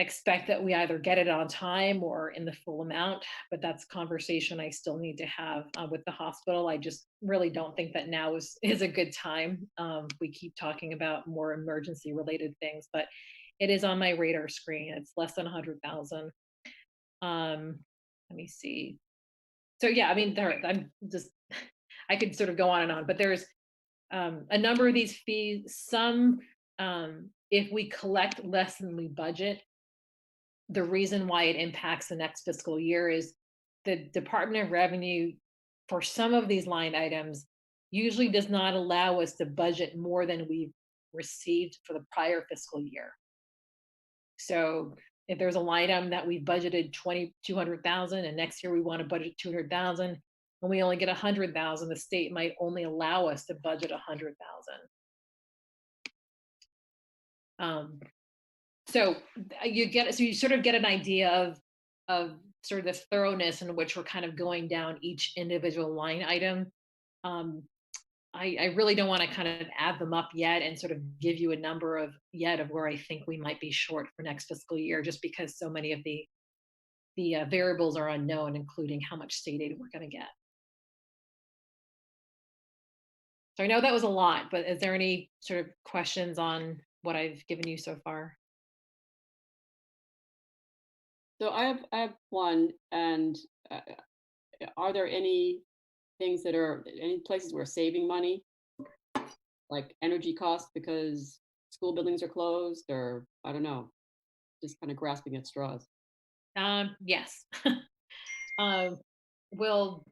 expect that we either get it on time or in the full amount, but that's a conversation I still need to have with the hospital. I just really don't think that now is a good time. We keep talking about more emergency related things, but it is on my radar screen. It's less than 100,000. Let me see. So yeah, I mean, I'm just, I could sort of go on and on, but there's a number of these fees. Some, if we collect less than we budget, the reason why it impacts the next fiscal year is the Department of Revenue for some of these line items usually does not allow us to budget more than we've received for the prior fiscal year. So if there's a line item that we budgeted 200,000 and next year we want to budget 200,000 and we only get 100,000, the state might only allow us to budget 100,000. So you sort of get an idea of sort of the thoroughness in which we're kind of going down each individual line item. I really don't want to kind of add them up yet and sort of give you a number of where I think we might be short for next fiscal year, just because so many of the variables are unknown, including how much state aid we're going to get. So I know that was a lot, but is there any sort of questions on what I've given you so far? So I have one, and are there any things any places where saving money, like energy costs because school buildings are closed, or I don't know, just kind of grasping at straws? Yes. We'll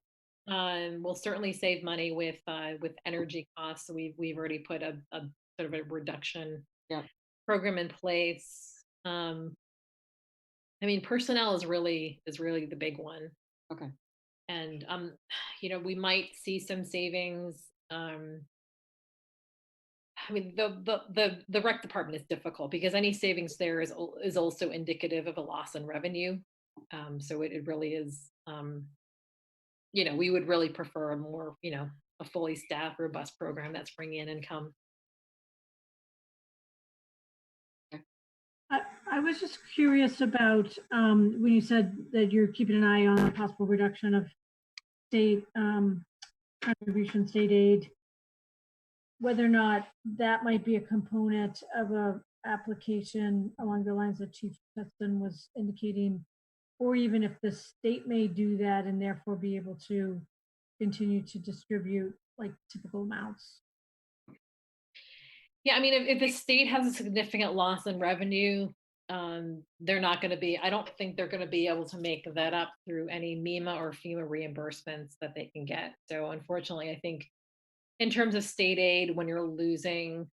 certainly save money with energy costs. So we've already put a sort of a reduction program in place. I mean, personnel is really the big one. Okay. And we might see some savings. I mean, the rec department is difficult because any savings there is also indicative of a loss in revenue. So it really is. We would really prefer a more, a fully staffed, robust program that's bringing in income. I was just curious about when you said that you're keeping an eye on a possible reduction of state contribution, state aid, whether or not that might be a component of a application along the lines that Chief Stetson was indicating, or even if the state may do that and therefore be able to continue to distribute like typical amounts. Yeah, I mean, if the state has a significant loss in revenue, they're not going to be, I don't think they're going to be able to make that up through any MEMA or FEMA reimbursements that they can get. So unfortunately, I think in terms of state aid, when you're losing,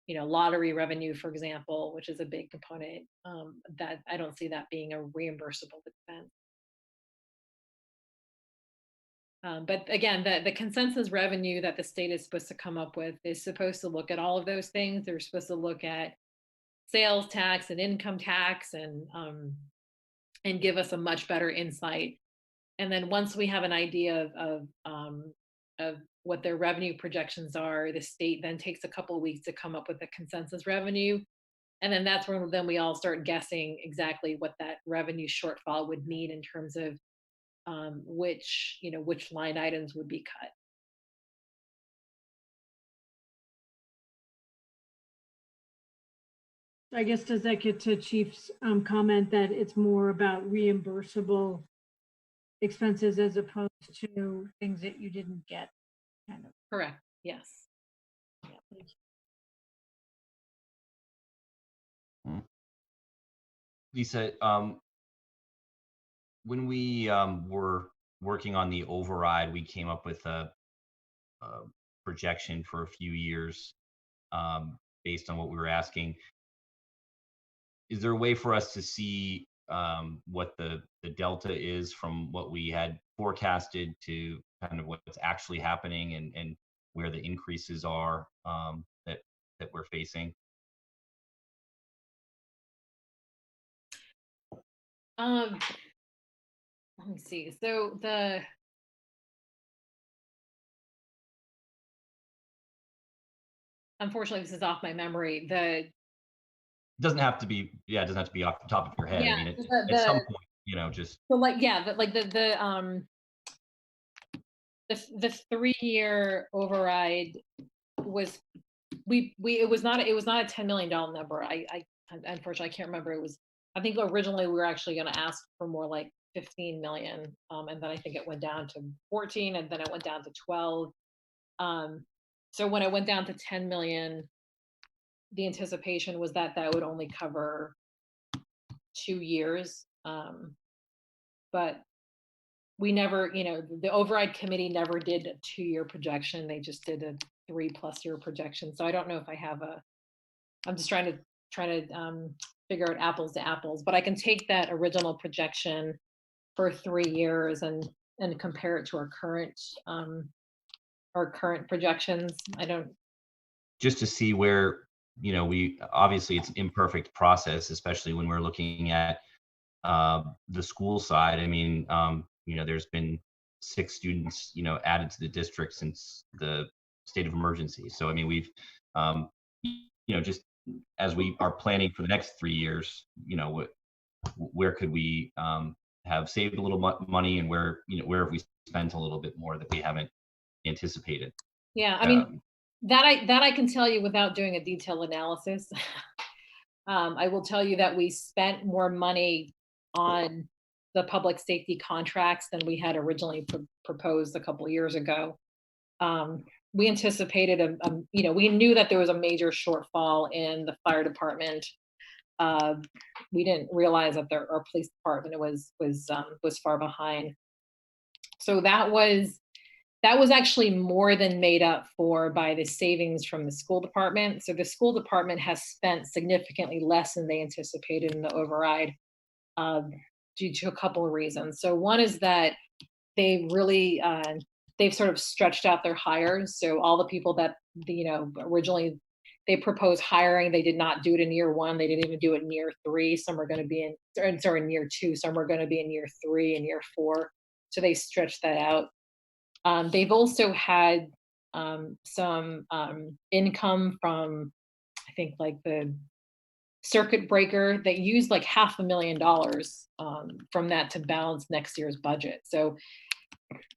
lottery revenue, for example, which is a big component, that I don't see that being a reimbursable expense. But again, the consensus revenue that the state is supposed to come up with is supposed to look at all of those things. They're supposed to look at sales tax and income tax and give us a much better insight. And then once we have an idea of what their revenue projections are, the state then takes a couple of weeks to come up with a consensus revenue. And then that's when then we all start guessing exactly what that revenue shortfall would mean in terms of which line items would be cut. I guess, does that get to Chief's comment that it's more about reimbursable expenses as opposed to things that you didn't get? Kind of. Correct. Yes. Yeah, thank you. Lisa, when we were working on the override, we came up with a projection for a few years based on what we were asking. Is there a way for us to see what the delta is from what we had forecasted to kind of what's actually happening, and where the increases are that we're facing? Let me see. So unfortunately, this is off my memory. It doesn't have to be, yeah, it doesn't have to be off the top of your head. I Yeah, mean, the at some point, you know, just so like yeah, like the 3-year override was it was not a $10 million number. I unfortunately I can't remember. It was, I think originally we were actually going to ask for more like 15 million, and then I think it went down to 14, and then it went down to 12. So when it went down to 10 million, the anticipation was that that would only cover 2 years. But we never, the override committee never did a 2-year projection. They just did a 3+ year projection. So I don't know if I have I'm just trying to figure out apples to apples, but I can take that original projection for 3 years and compare it to our current projections. I don't. just to see where, you know, we obviously it's an imperfect process, especially when we're looking at the school side. I mean, you know, there's been 6 students, you know, added to the district since the state of emergency. So, I mean, we've, you know, just as we are planning for the next 3 years, you know, where could we have saved a little money, and where, you know, where have we spent a little bit more that we haven't anticipated? Yeah, I mean, that I can tell you without doing a detailed analysis. I will tell you that we spent more money on the public safety contracts than we had originally proposed a couple of years ago. We anticipated we knew that there was a major shortfall in the fire department. We didn't realize that our police department was far behind. So that was actually more than made up for by the savings from the school department. So the school department has spent significantly less than they anticipated in the override, due to a couple of reasons. So one is that they really they've sort of stretched out their hires. So all the people that originally they proposed hiring, they did not do it in year 1. They didn't even do it in year 3. Some are going to be in year 2. Some are going to be in year 3 and year 4. So they stretched that out. They've also had some income from, I think, like the circuit breaker that used like $500,000 from that to balance next year's budget. So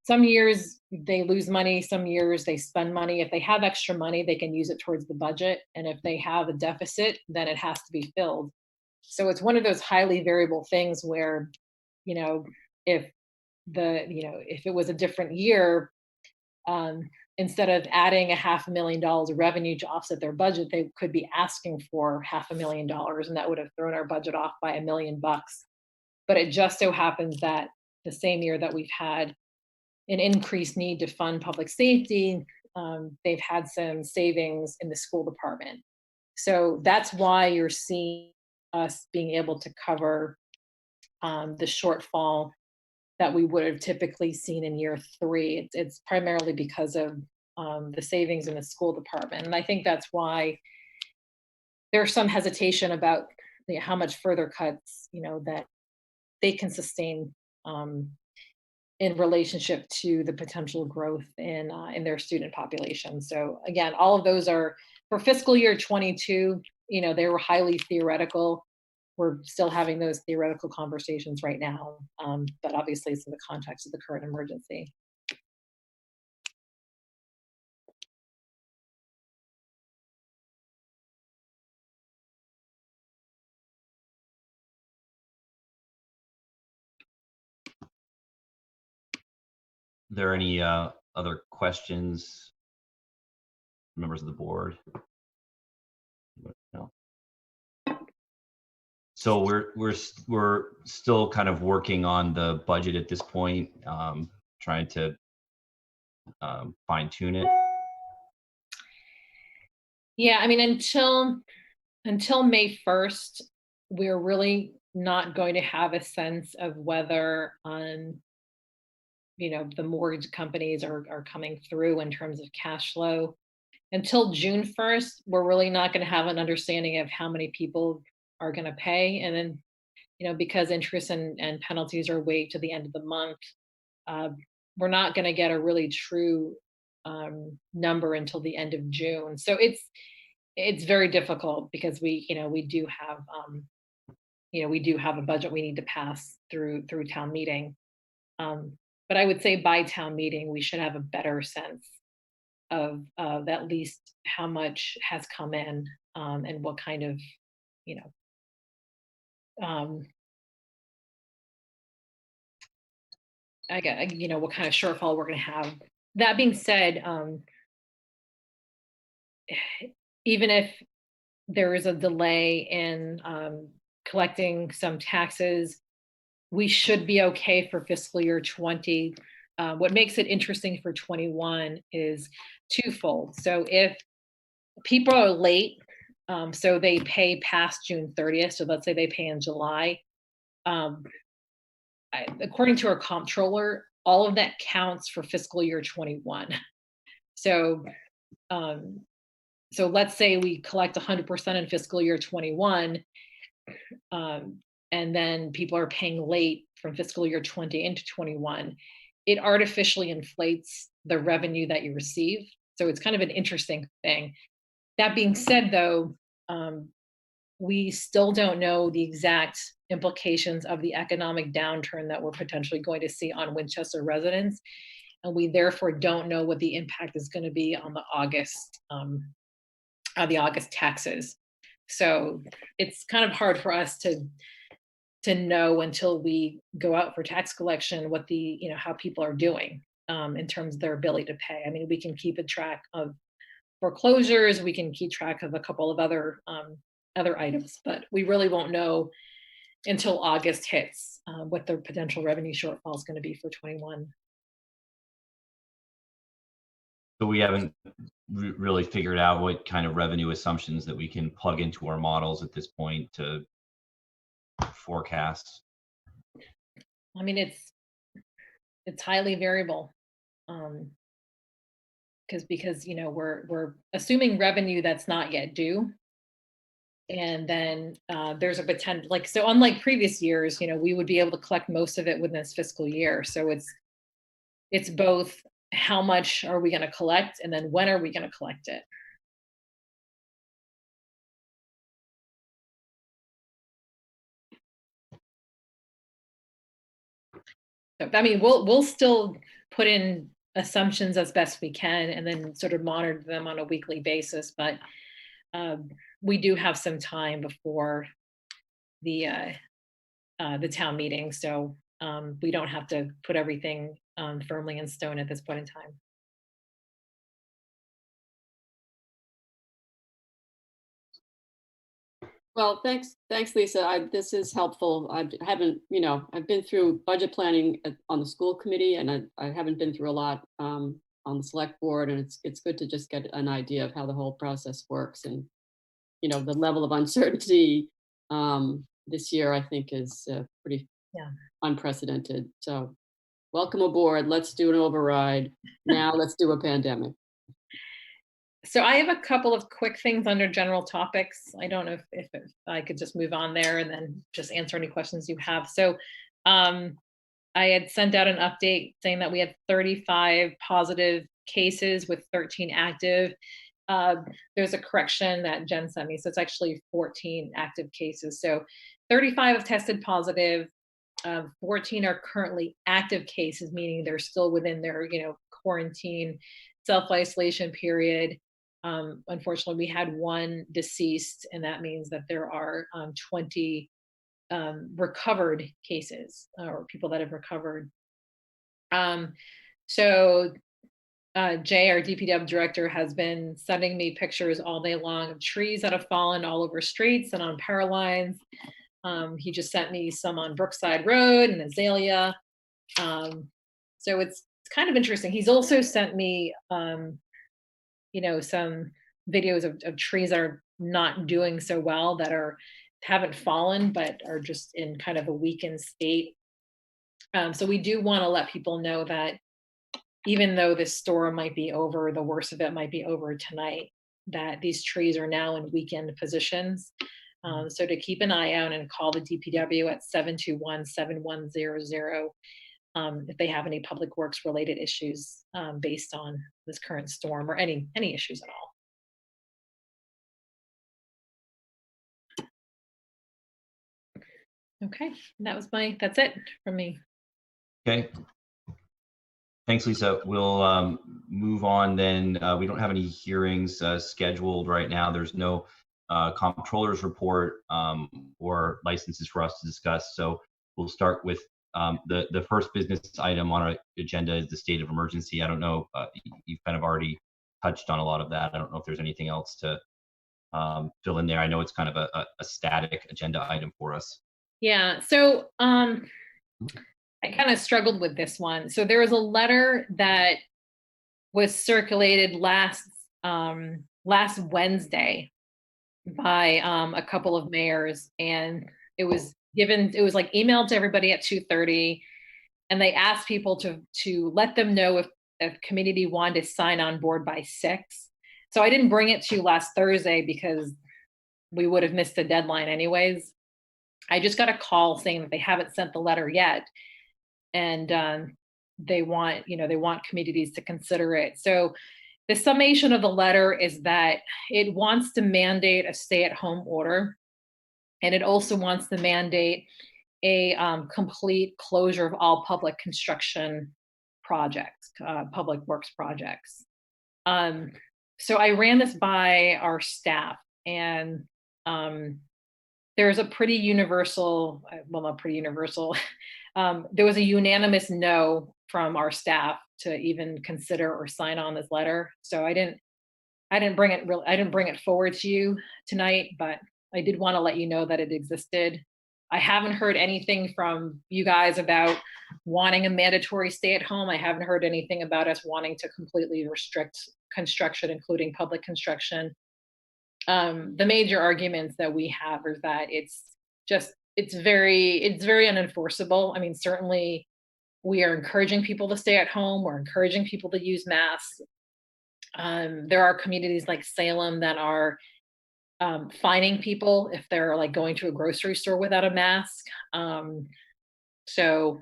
some years they lose money, some years they spend money. If they have extra money, they can use it towards the budget. And if they have a deficit, then it has to be filled. So it's one of those highly variable things where, if if it was a different year, instead of adding $500,000 of revenue to offset their budget, they could be asking for $500,000, and that would have thrown our budget off by $1 million. But it just so happens that the same year that we've had an increased need to fund public safety, they've had some savings in the school department. So that's why you're seeing us being able to cover the shortfall that we would have typically seen in year 3. It's primarily because of the savings in the school department. And I think that's why there's some hesitation about how much further cuts, that they can sustain in relationship to the potential growth in their student population. So again, all of those are for fiscal year 22, they were highly theoretical. We're still having those theoretical conversations right now, but obviously it's in the context of the current emergency. Are there any other questions, members of the board? No. So we're still kind of working on the budget at this point, trying to fine tune it. Yeah, I mean, until May 1st, we're really not going to have a sense of whether the mortgage companies are coming through in terms of cash flow. Until June 1st, we're really not going to have an understanding of how many people are going to pay. And then, because interest and penalties are waived to the end of the month, uh, we're not going to get a really true number until the end of June. So it's very difficult because we do have we do have a budget we need to pass through town meeting. But I would say by town meeting we should have a better sense of at least how much has come in, and what kind of you know um, I get what kind of shortfall we're going to have. That being said, even if there is a delay in collecting some taxes, we should be okay for fiscal year 20. What makes it interesting for 21 is twofold. So if people are late, so they pay past June 30th, so let's say they pay in July, um, according to our comptroller, all of that counts for fiscal year 21. So um, so let's say we collect 100% in fiscal year 21, and then people are paying late from fiscal year 20 into 21. It artificially inflates the revenue that you receive. So it's kind of an interesting thing. That being said, though, we still don't know the exact implications of the economic downturn that we're potentially going to see on Winchester residents. And we therefore don't know what the impact is going to be on the August taxes. So it's kind of hard for us to know until we go out for tax collection what how people are doing in terms of their ability to pay. I mean, we can keep a track of foreclosures, we can keep track of a couple of other items, but we really won't know until August hits what the potential revenue shortfall is going to be for 21. So we haven't really figured out what kind of revenue assumptions that we can plug into our models at this point to forecast. I mean, it's highly variable, because we're assuming revenue that's not yet due, and then there's a potential, so unlike previous years, we would be able to collect most of it within this fiscal year. So it's both how much are we going to collect, and then when are we going to collect it. So, I mean, we'll still put in assumptions as best we can, and then sort of monitor them on a weekly basis. But we do have some time before the town meeting, so we don't have to put everything firmly in stone at this point in time. Well, thanks, Lisa. This is helpful. I haven't, I've been through budget planning on the school committee, and I haven't been through a lot on the select board, and it's good to just get an idea of how the whole process works, and the level of uncertainty this year, I think, is pretty unprecedented. So, welcome aboard. Let's do an override. Now, let's do a pandemic. So I have a couple of quick things under general topics. I don't know if I could just move on there and then just answer any questions you have. So I had sent out an update saying that we had 35 positive cases with 13 active. There's a correction that Jen sent me. So it's actually 14 active cases. So 35 have tested positive. 14 are currently active cases, meaning they're still within their quarantine self-isolation period. Unfortunately, we had one deceased, and that means that there are 20 recovered cases, or people that have recovered. So Jay, our DPW director, has been sending me pictures all day long of trees that have fallen all over streets and on power lines. He just sent me some on Brookside Road and Azalea. So it's kind of interesting. He's also sent me, some videos of trees that are not doing so well, that haven't fallen, but are just in kind of a weakened state. So we do want to let people know that even though this storm might be over, the worst of it might be over tonight, that these trees are now in weakened positions. So to keep an eye out and call the DPW at 721-7100 if they have any public works related issues based on this current storm, or any issues at all. Okay, that's it from me. Okay. Thanks, Lisa. We'll move on then. We don't have any hearings scheduled right now. There's no comptroller's report or licenses for us to discuss. So we'll start with the first business item on our agenda is the state of emergency. I don't know, you've kind of already touched on a lot of that. I don't know if there's anything else to fill in there. I know it's kind of a static agenda item for us. Yeah, so I kind of struggled with this one. So there was a letter that was circulated last Wednesday by a couple of mayors, and it was like emailed to everybody at 2:30, and they asked people to let them know if community wanted to sign on board by 6. So I didn't bring it to you last Thursday because we would have missed the deadline anyways. I just got a call saying that they haven't sent the letter yet, and they want communities to consider it. So the summation of the letter is that it wants to mandate a stay-at-home order, and it also wants to mandate a complete closure of all public construction projects, public works projects. So I ran this by our staff, and there's a pretty universal, well, not pretty universal, there was a unanimous no from our staff to even consider or sign on this letter. So I didn't bring it forward to you tonight, but I did want to let you know that it existed. I haven't heard anything from you guys about wanting a mandatory stay at home. I haven't heard anything about us wanting to completely restrict construction, including public construction. The major arguments that we have is that it's very unenforceable. I mean, certainly we are encouraging people to stay at home. We're encouraging people to use masks. There are communities like Salem that are fining people if they're like going to a grocery store without a mask. So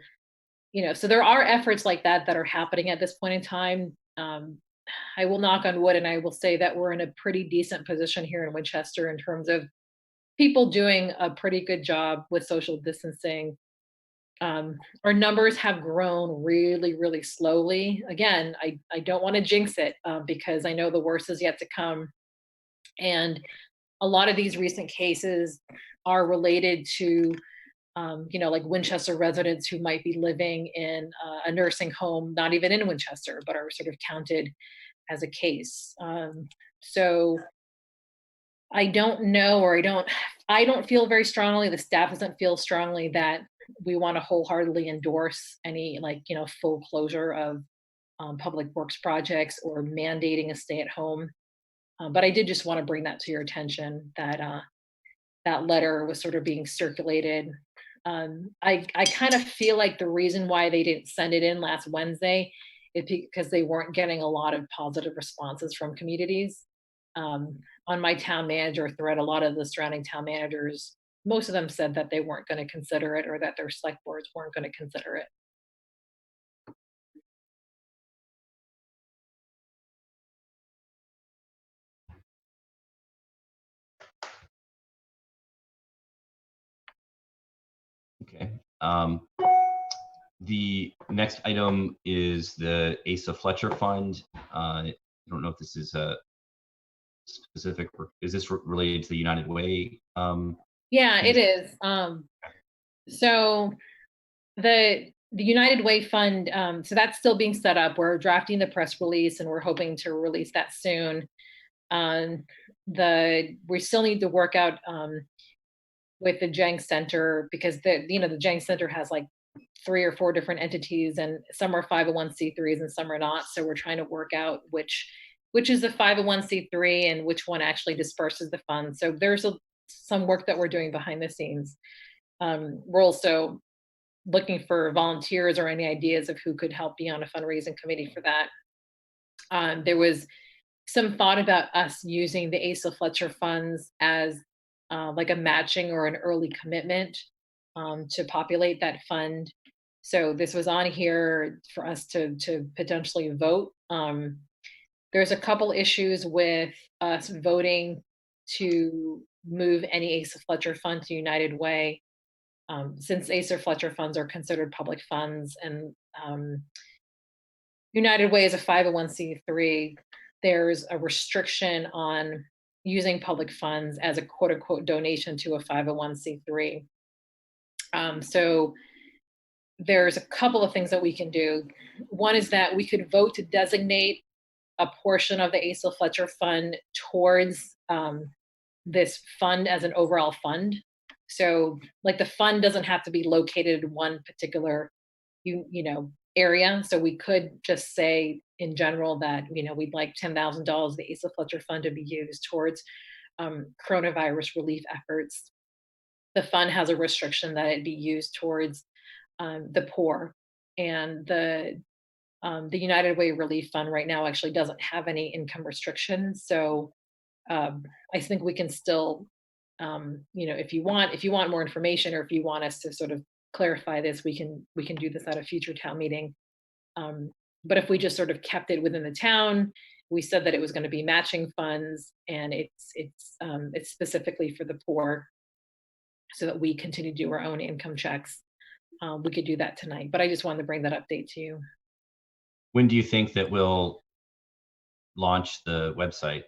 there are efforts like that are happening at this point in time. I will knock on wood and I will say that we're in a pretty decent position here in Winchester in terms of people doing a pretty good job with social distancing. Our numbers have grown really, really slowly. Again, I don't want to jinx it because I know the worst is yet to come. And a lot of these recent cases are related to, like Winchester residents who might be living in a nursing home, not even in Winchester, but are sort of counted as a case. So I don't know, or I don't feel very strongly, the staff doesn't feel strongly that we want to wholeheartedly endorse any full closure of public works projects or mandating a stay at home. But I did just want to bring that to your attention, that that letter was sort of being circulated. I kind of feel like the reason why they didn't send it in last Wednesday is because they weren't getting a lot of positive responses from communities. On my town manager thread, a lot of the surrounding town managers, most of them said that they weren't going to consider it, or that their select boards weren't going to consider it. Okay. The next item is the Asa Fletcher Fund. I don't know if this is a specific, is this related to the United Way? Yeah, it is. So the United Way Fund, so that's still being set up. We're drafting the press release and we're hoping to release that soon. We still need to work out with the Jenks Center, because the Jenks Center has like 3 or 4 different entities, and some are 501c3s and some are not. So we're trying to work out which is the 501c3 and which one actually disperses the funds. So there's some work that we're doing behind the scenes. We're also looking for volunteers or any ideas of who could help be on a fundraising committee for that. There was some thought about us using the Asa Fletcher funds as like a matching or an early commitment to populate that fund. So this was on here for us to potentially vote. There's a couple issues with us voting to move any Asa Fletcher fund to United Way, since Asa Fletcher funds are considered public funds, and United Way is a 501c3. There's a restriction on using public funds as a quote unquote donation to a 501c3. So there's a couple of things that we can do. One is that we could vote to designate a portion of the Asa Fletcher fund towards this fund as an overall fund. So like the fund doesn't have to be located in one particular area. So we could just say in general that we'd like $10,000 of the Asa Fletcher fund to be used towards coronavirus relief efforts. The fund has a restriction that it be used towards the poor, and the United Way Relief Fund right now actually doesn't have any income restrictions. So I think we can still, if you want more information, or if you want us to sort of clarify this, we can do this at a future town meeting. But if we just sort of kept it within the town, we said that it was going to be matching funds, and it's specifically for the poor, so that we continue to do our own income checks. We could do that tonight, but I just wanted to bring that update to you. When do you think that we'll launch the website?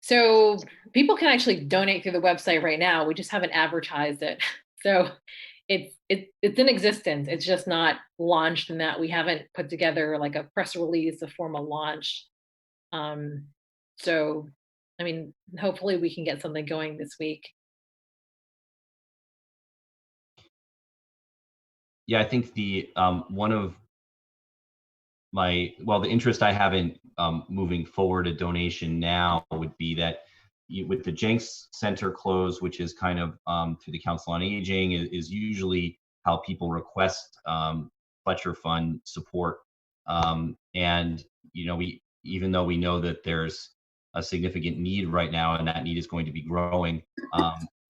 So people can actually donate through the website right now. We just haven't advertised it. So it's in existence. It's just not launched, in that we haven't put together like a press release, a formal launch. So, I mean, hopefully we can get something going this week. Yeah, I think the one of the interest I have in moving forward a donation now would be that with the Jenks Center closed, which is kind of through the Council on Aging, is usually how people request Fletcher Fund support. And even though we know that there's a significant need right now, and that need is going to be growing,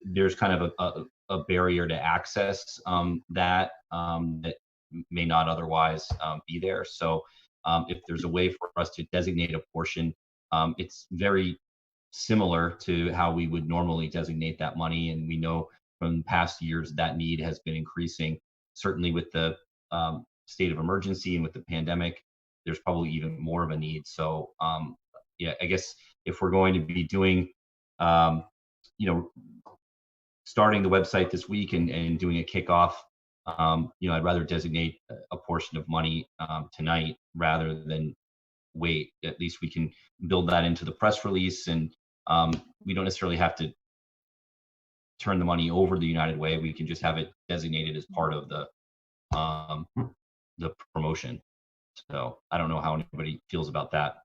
there's kind of a barrier to access that may not otherwise be there. So if there's a way for us to designate a portion, it's very similar to how we would normally designate that money. And we know from past years that need has been increasing. Certainly with the state of emergency and with the pandemic, there's probably even more of a need. So yeah, I guess if we're going to be doing, starting the website this week and doing a kickoff, I'd rather designate a portion of money tonight rather than wait. At least we can build that into the press release, and we don't necessarily have to turn the money over to the United Way. We can just have it designated as part of the promotion. So I don't know how anybody feels about that.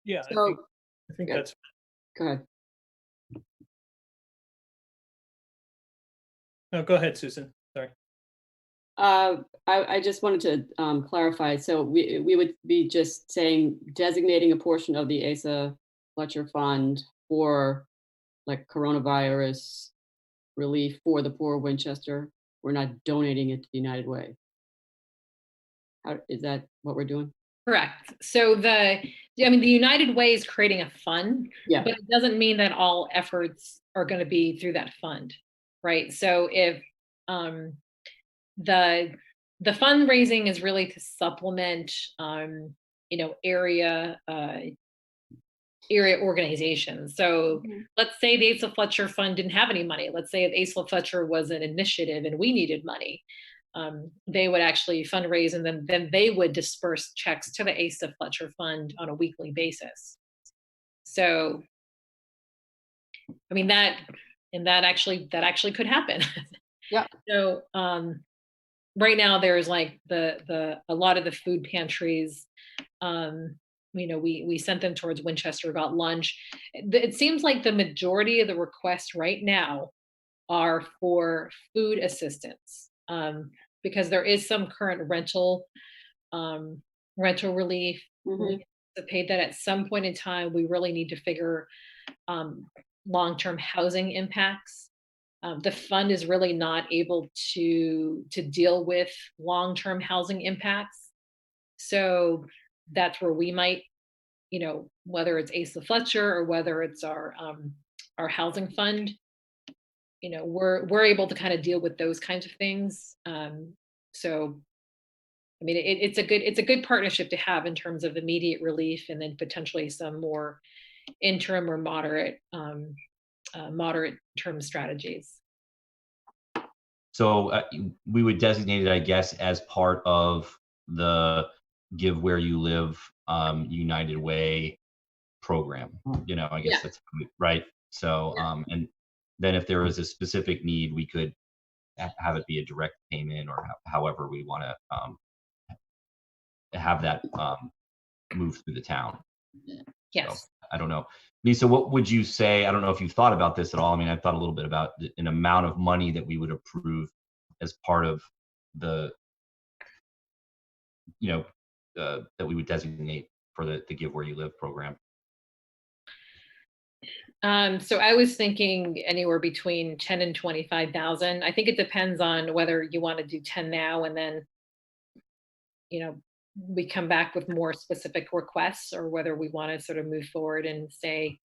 Yeah, So, I think yeah. that's, go ahead. no, go ahead, Susan. Sorry. I just wanted to clarify. So we would be just saying designating a portion of the Asa Fletcher Fund for like coronavirus relief for the poor of Winchester. We're not donating it to United Way. Is that what we're doing? Correct. So the United Way is creating a fund, Yeah. but it doesn't mean that all efforts are going to be through that fund, right? So if the fundraising is really to supplement, area area organizations. So Mhm. let's say the Asa Fletcher Fund didn't have any money. Let's say if Asa Fletcher was an initiative and we needed money. They would actually fundraise, and then they would disperse checks to the Asa Fletcher Fund on a weekly basis. So, I mean that actually could happen. Yeah. So, right now there's like the a lot of the food pantries, um, we sent them towards Winchester, got lunch. It seems like the majority of the requests right now are for food assistance, because there is some current um, rental relief. Mhm. We anticipate that at some point in time, we really need to figure um, long-term housing impacts. The fund is really not able to deal with long-term housing impacts. So that's where we might, whether it's Asa Fletcher or whether it's our housing fund, we're able to kind of deal with those kinds of things. So I mean, it's a good partnership to have in terms of immediate relief, and then potentially some more interim or moderate term strategies. So we would designate it, I guess, as part of the Give Where You Live United Way program. I Yeah. guess that's right. So, and then if there was a specific need, we could have it be a direct payment, or however we want to have that move through the town. So Yes. I don't know. Lisa, what would you say? I don't know if you've thought about this at all. I mean, I've thought a little bit about an amount of money that we would approve as part of the, that we would designate for the Give Where You Live program. So I was thinking anywhere between 10 and 25,000. I think it depends on whether you want to do 10 now and then, you know, we come back with more specific requests, or whether we want to sort of move forward and say,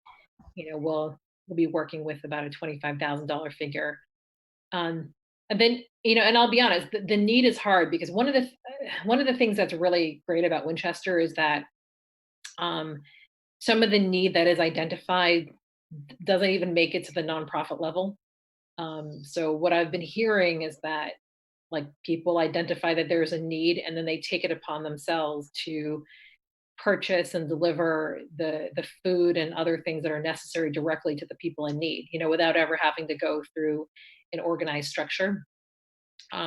we'll be working with about a $25,000 figure. And then, and I'll be honest, the need is hard, because one of the things that's really great about Winchester is that um, some of the need that is identified doesn't even make it to the nonprofit level. So what I've been hearing is that, like, people identify that there's a need, and then they take it upon themselves to purchase and deliver the food and other things that are necessary directly to the people in need, without ever having to go through an organized structure.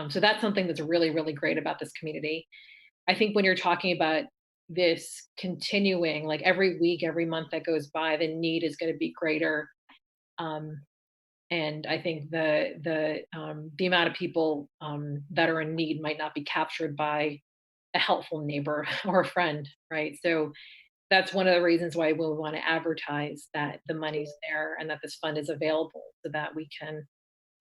So that's something that's really, really great about this community. I think when you're talking about this continuing, like every week, every month that goes by, the need is going to be greater. Um, and I think the amount of people that are in need might not be captured by a helpful neighbor or a friend, right? So that's one of the reasons why we want to advertise that the money's there and that this fund is available, so that we can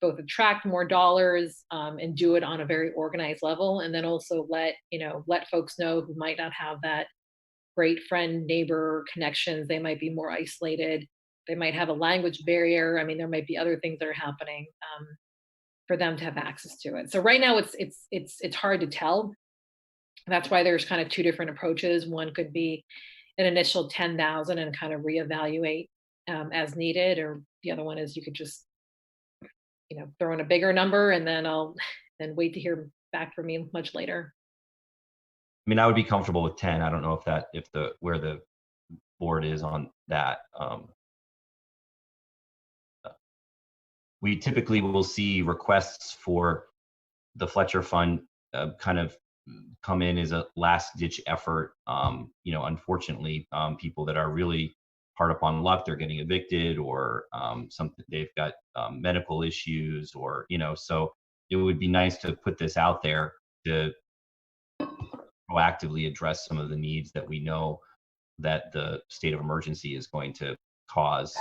both attract more dollars, and do it on a very organized level, and then also let folks know who might not have that great friend neighbor connections. They might be more isolated, they might have a language barrier. I mean, there might be other things that are happening, for them to have access to it. So right now it's hard to tell. That's why there's kind of two different approaches. One could be an initial 10,000 and kind of reevaluate as needed, or the other one is you could just throw in a bigger number, and then I'll then wait to hear back from you much later. I mean, I would be comfortable with 10. I don't know if where the board is on that. We typically will see requests for the Fletcher Fund kind of come in as a last ditch effort. Unfortunately, people that are really hard up on luck, they're getting evicted, or something, they've got medical issues, or so it would be nice to put this out there to proactively address some of the needs that we know that the state of emergency is going to cause.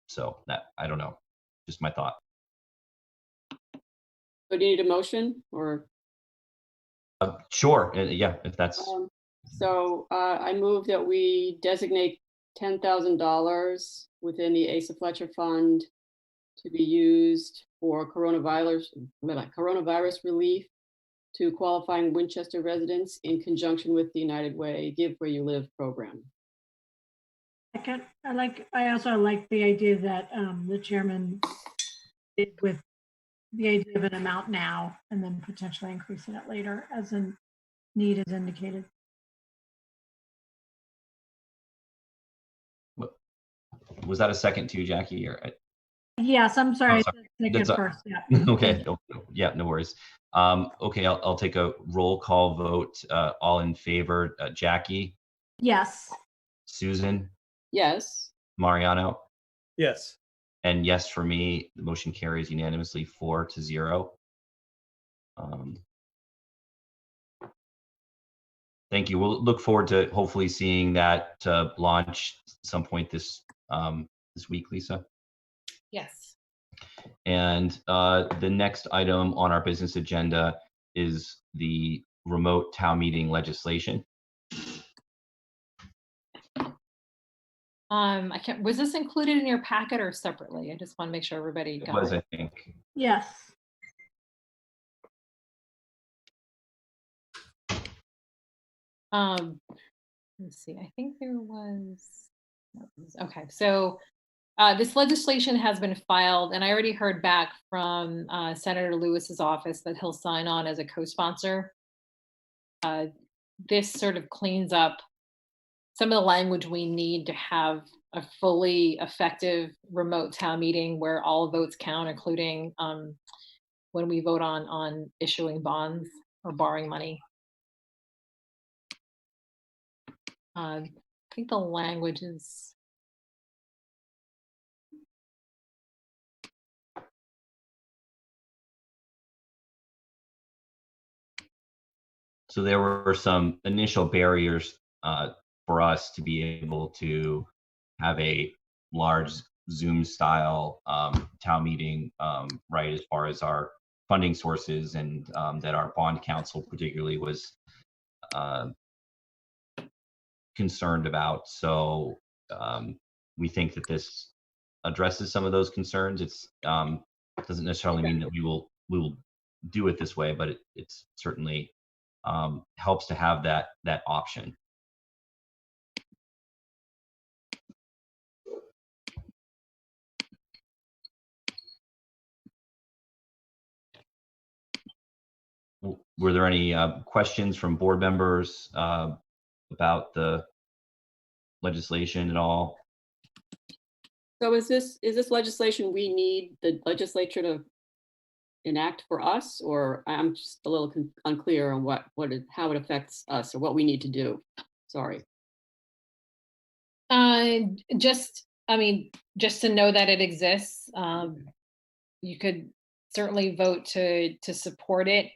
So that, I don't know, just my thought. So do you need a motion or? Sure. Yeah, if that's I move that we designate $10,000 within the Asa Fletcher Fund to be used for coronavirus relief to qualifying Winchester residents in conjunction with the United Way Give Where You Live program. I also like the idea that the chairman did with the idea of an amount now and then potentially increasing it later as a need is indicated. Was that a second too, Jackie? Yes, I'm sorry. sorry. Second That's first, yeah. okay. Yeah, no worries. Okay, I'll take a roll call vote. All in favor, Jackie, Yes. Susan, Yes. Mariano, Yes. and yes for me. The motion carries unanimously 4-0. Thank you. We'll look forward to hopefully seeing that launch some point this week, Lisa. Yes. And the next item on our business agenda is the remote town meeting legislation. I can't, was this included in your packet or separately? I just want to make sure everybody It got was, it. I think. Yes. Let's see, I think there was, okay, so this legislation has been filed, and I already heard back from Senator Lewis's office that he'll sign on as a co-sponsor. This sort of cleans up some of the language we need to have a fully effective remote town meeting where all votes count, including when we vote on issuing bonds or borrowing money. I think the language is. So there were some initial barriers for us to be able to have a large Zoom style town meeting, right, as far as our funding sources, and that our bond council particularly was concerned about. So we think that this addresses some of those concerns. It's doesn't necessarily mean that we will do it this way, but it's certainly helps to have that option. Were there any questions from board members about the legislation at all? So is this legislation we need the legislature to enact for us, or I'm just a little unclear on how it affects us or what we need to do? Sorry. Just, I mean, just to know that it exists. You could certainly vote to support it.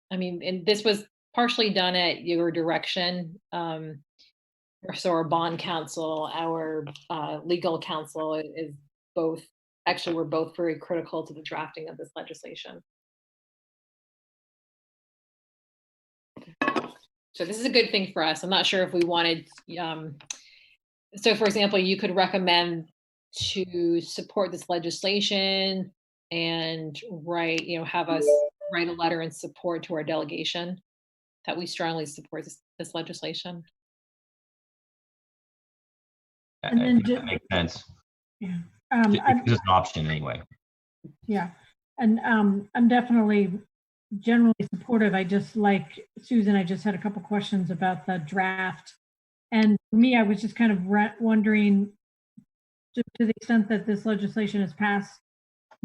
I mean, and this was partially done at your direction. So our bond counsel, our legal counsel is both, actually, we're both very critical to the drafting of this legislation. So this is a good thing for us. I'm not sure if we wanted, so for example, you could recommend to support this legislation and write, have us write a letter in support to our delegation that we strongly support this legislation. And I then think that makes sense. Yeah. It's just an option anyway. Yeah. And I'm definitely generally supportive. I just like Susan, I just had a couple questions about the draft. And for me, I was just kind of wondering, to the extent that this legislation is passed,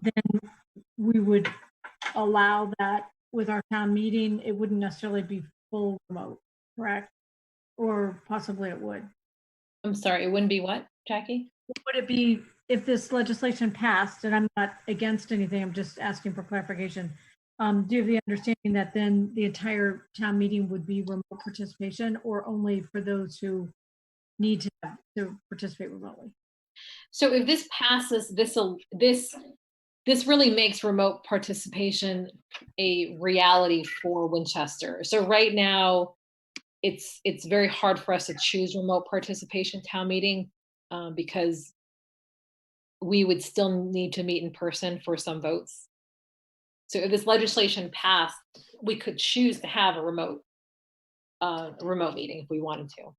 then we would allow that with our town meeting. It wouldn't necessarily be full remote, correct? Or possibly it would. I'm sorry, it wouldn't be what, Jackie? Would it be, if this legislation passed, and I'm not against anything, I'm just asking for clarification, do you have the understanding that then the entire town meeting would be remote participation, or only for those who need to participate remotely? So if this passes, this really makes remote participation a reality for Winchester. So right now, it's very hard for us to choose remote participation town meeting because we would still need to meet in person for some votes. So if this legislation passed, we could choose to have a remote meeting if we wanted to.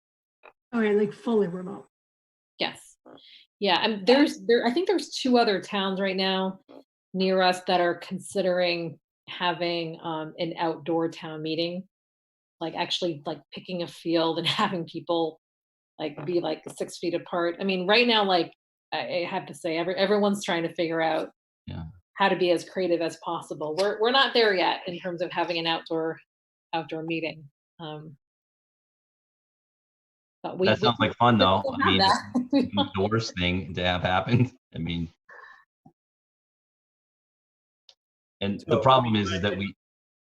Okay, like fully remote. Yes. Yeah, and I think there's 2 other towns right now near us that are considering having, an outdoor town meeting, like, actually, like, picking a field and having people, like, be, like, 6 feet apart. I mean, right now, like, I have to say everyone's trying to figure out Yeah. how to be as creative as possible. We're not there yet in terms of having an outdoor meeting, but That sounds like fun, we though. will I have mean, that. the worst thing to have happened. I mean, and the So, problem is that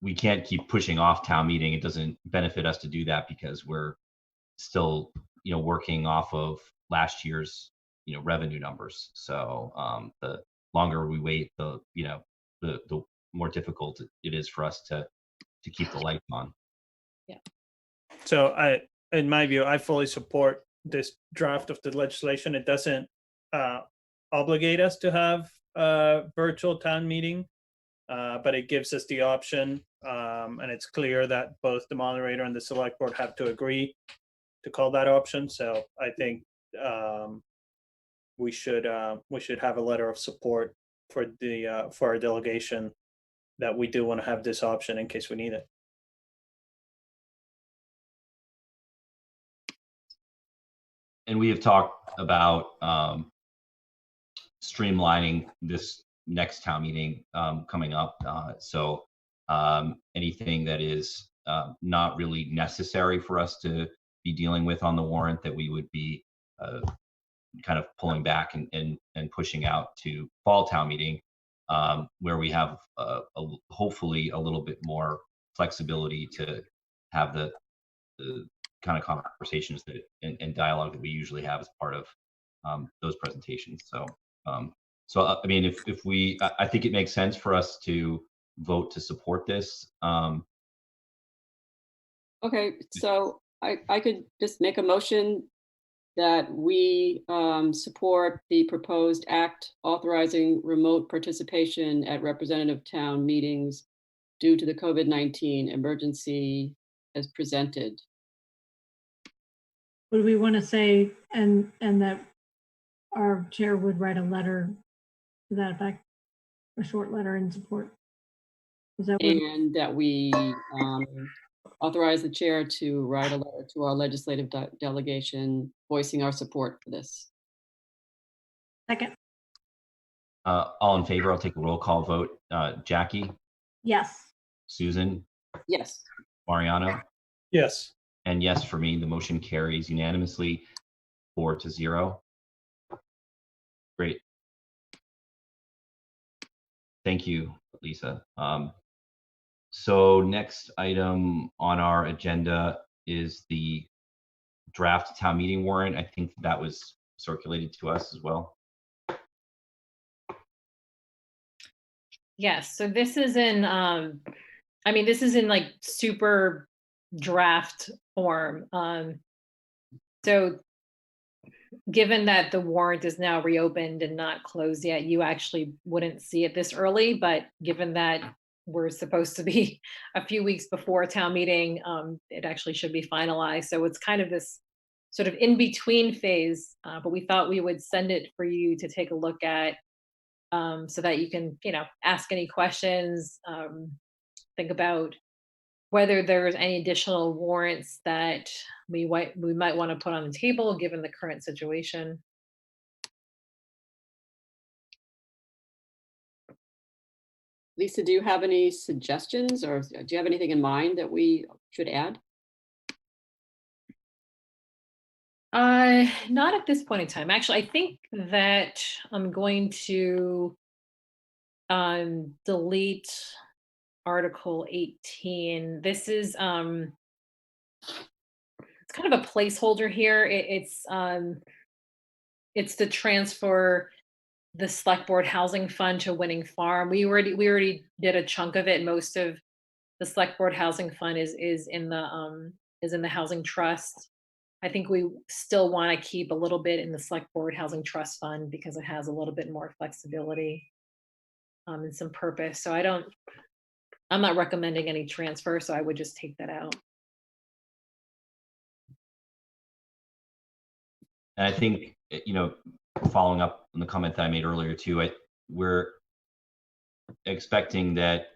we can't keep pushing off town meeting. It doesn't benefit us to do that because we're still, working off of last year's, revenue numbers. So the longer we wait, the more difficult it is for us to keep the lights on. so in my view, I fully support this draft of the legislation. It doesn't uh, obligate us to have a virtual town meeting, but it gives us the option, and it's clear that both the moderator and the select board have to agree to call that option. So I think we should have a letter of support for our delegation that we do want to have this option in case we need it. And we have talked about streamlining this next town meeting coming up. So anything that is not really necessary for us to be dealing with on the warrant, that we would be kind of pulling back and pushing out to fall town meeting, where we have hopefully a little bit more flexibility to have the kind of conversations that and dialogue that we usually have as part of those presentations. So I mean, if we, I think it makes sense for us to vote to support this. Okay, so I could just make a motion that we support the proposed act authorizing remote participation at representative town meetings due to the COVID-19 emergency as presented. Would we want to say, and that our chair would write a letter to that effect, a short letter in support? Is that what? And that we authorize the chair to write a letter to our legislative delegation voicing our support for this. Second? All in favor? I'll take a roll call vote. Jackie, Yes. Susan, Yes. Mariano, Yes. and yes for me. The motion carries unanimously, 4-0. Great. Thank you, Lisa. So next item on our agenda is the draft town meeting warrant. I think that was circulated to us as well. Yes, so this is in this is in like super draft form. So given that the warrant is now reopened and not closed yet, you actually wouldn't see it this early, but given that we're supposed to be a few weeks before town meeting, it actually should be finalized. So it's kind of this sort of in between phase, but we thought we would send it for you to take a look at, so that you can, ask any questions, think about whether there's any additional warrants that we might want to put on the table given the current situation. Lisa, do you have any suggestions or do you have anything in mind that we should add? Not at this point in time. Actually, I think that I'm going to delete Article 18. This is it's kind of a placeholder here. It's to transfer the select board housing fund to Winning Farm. We already did a chunk of it. Most of the select board housing fund is in the housing trust. I think we still want to keep a little bit in the select board housing trust fund because it has a little bit more flexibility and some purpose. So I'm not recommending any transfer, so I would just take that out. And I think following up on the comment that I made earlier too, we're expecting that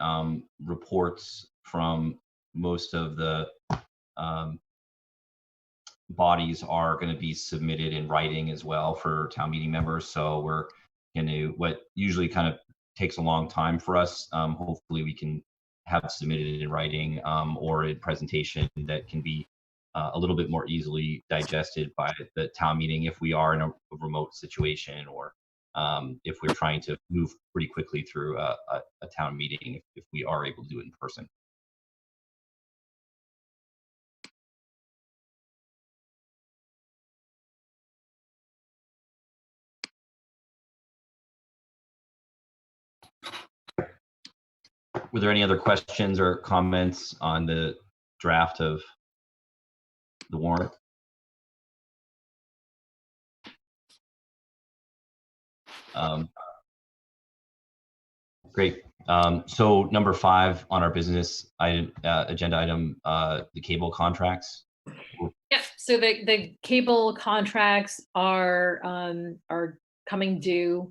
reports from most of the bodies are going to be submitted in writing as well for town meeting members. So we're going to, what usually kind of takes a long time for us, hopefully we can have submitted in writing or a presentation that can be a little bit more easily digested by the town meeting if we are in a remote situation, or if we're trying to move pretty quickly through a town meeting, if we are able to do it in person. Were there any other questions or comments on the draft of the warrant? Great. So number 5 on our business agenda item, the cable contracts. Yeah, so the cable contracts are coming due.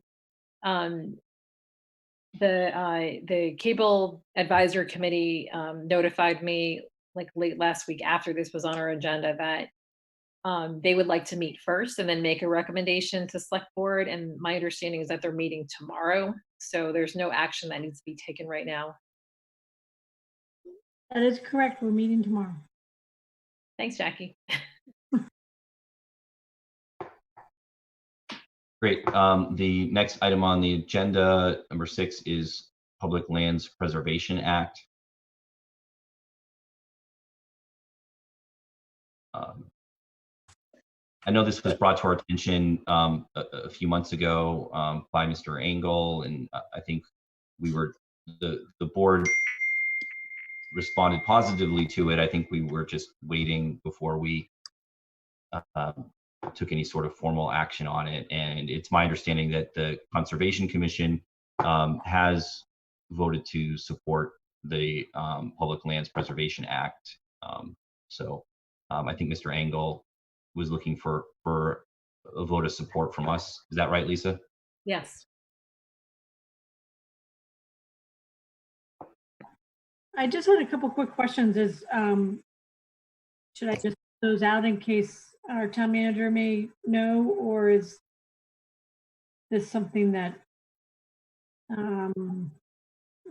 The cable advisory committee notified me like late last week after this was on our agenda that they would like to meet first and then make a recommendation to select board. And my understanding is that they're meeting tomorrow. So there's no action that needs to be taken right now. That is correct. We're meeting tomorrow. Thanks, Jackie. Great. The next item on the agenda, number 6, is Public Lands Preservation Act. I know this was brought to our attention a few months ago by Mr. Engel, and I think the board responded positively to it. I think we were just waiting before we took any sort of formal action on it. And it's my understanding that the Conservation Commission has voted to support the Public Lands Preservation Act. So I think Mr. Engel was looking for a vote of support from us. Is that right, Lisa? Yes. I just had a couple quick questions. Should I just put those out in case our town manager may know, or is this something that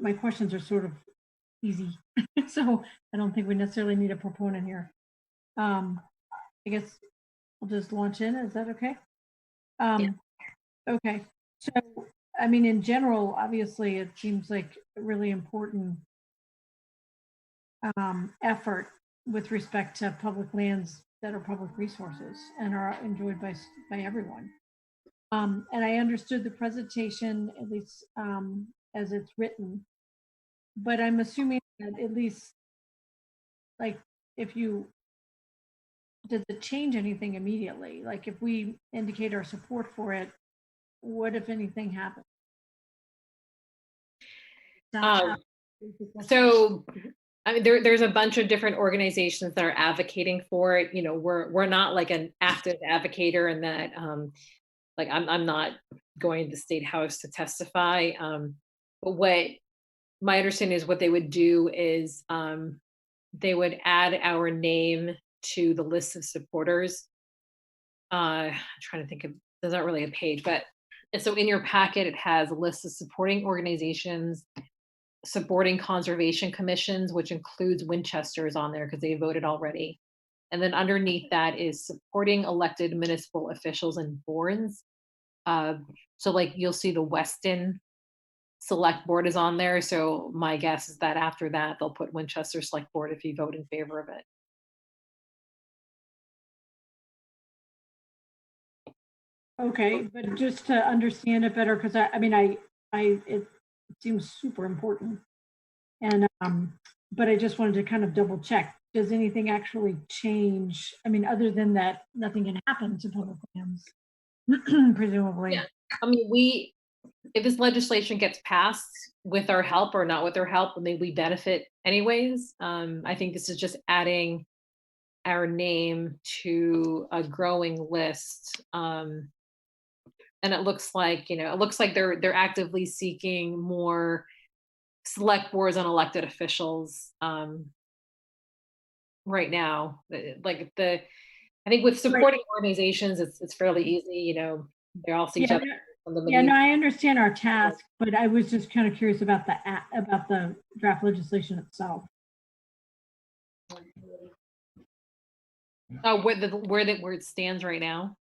my questions are sort of easy, so I don't think we necessarily need a proponent here. I guess I'll just launch in. Is that okay? Yeah. Okay. So, I mean, in general, obviously, it seems like a really important effort with respect to public lands that are public resources and are enjoyed by everyone. And I understood the presentation, at least as it's written, but I'm assuming that at least, like, does it change anything immediately? Like, if we indicate our support for it, what, if anything, happens? So, I mean, there's a bunch of different organizations that are advocating for it. You know, we're not like an active advocator in that, like I'm not going to the State House to testify. But what my understanding is, what they would do is they would add our name to the list of supporters. I'm trying to think of, there's not really a page, but so in your packet, it has a list of supporting organizations, supporting conservation commissions, which includes Winchester is on there because they voted already. And then underneath that is supporting elected municipal officials and boards. So like you'll see the Weston Select Board is on there. So my guess is that after that, they'll put Winchester Select Board if you vote in favor of it. Okay, but just to understand it better, because I mean, it seems super important, and but I just wanted to kind of double check. Does anything actually change? I mean, other than that, nothing can happen to public lands, presumably. Yeah. I mean, if this legislation gets passed with our help or not with our help, I mean, we benefit anyways. I think this is just adding our name to a growing list And it looks like, they're actively seeking more select boards and elected officials right now. I think with supporting organizations, it's fairly easy, they all see each Yeah, other on the yeah, no, media. I understand our task, but I was just kind of curious about about the draft legislation itself. Where it stands right now.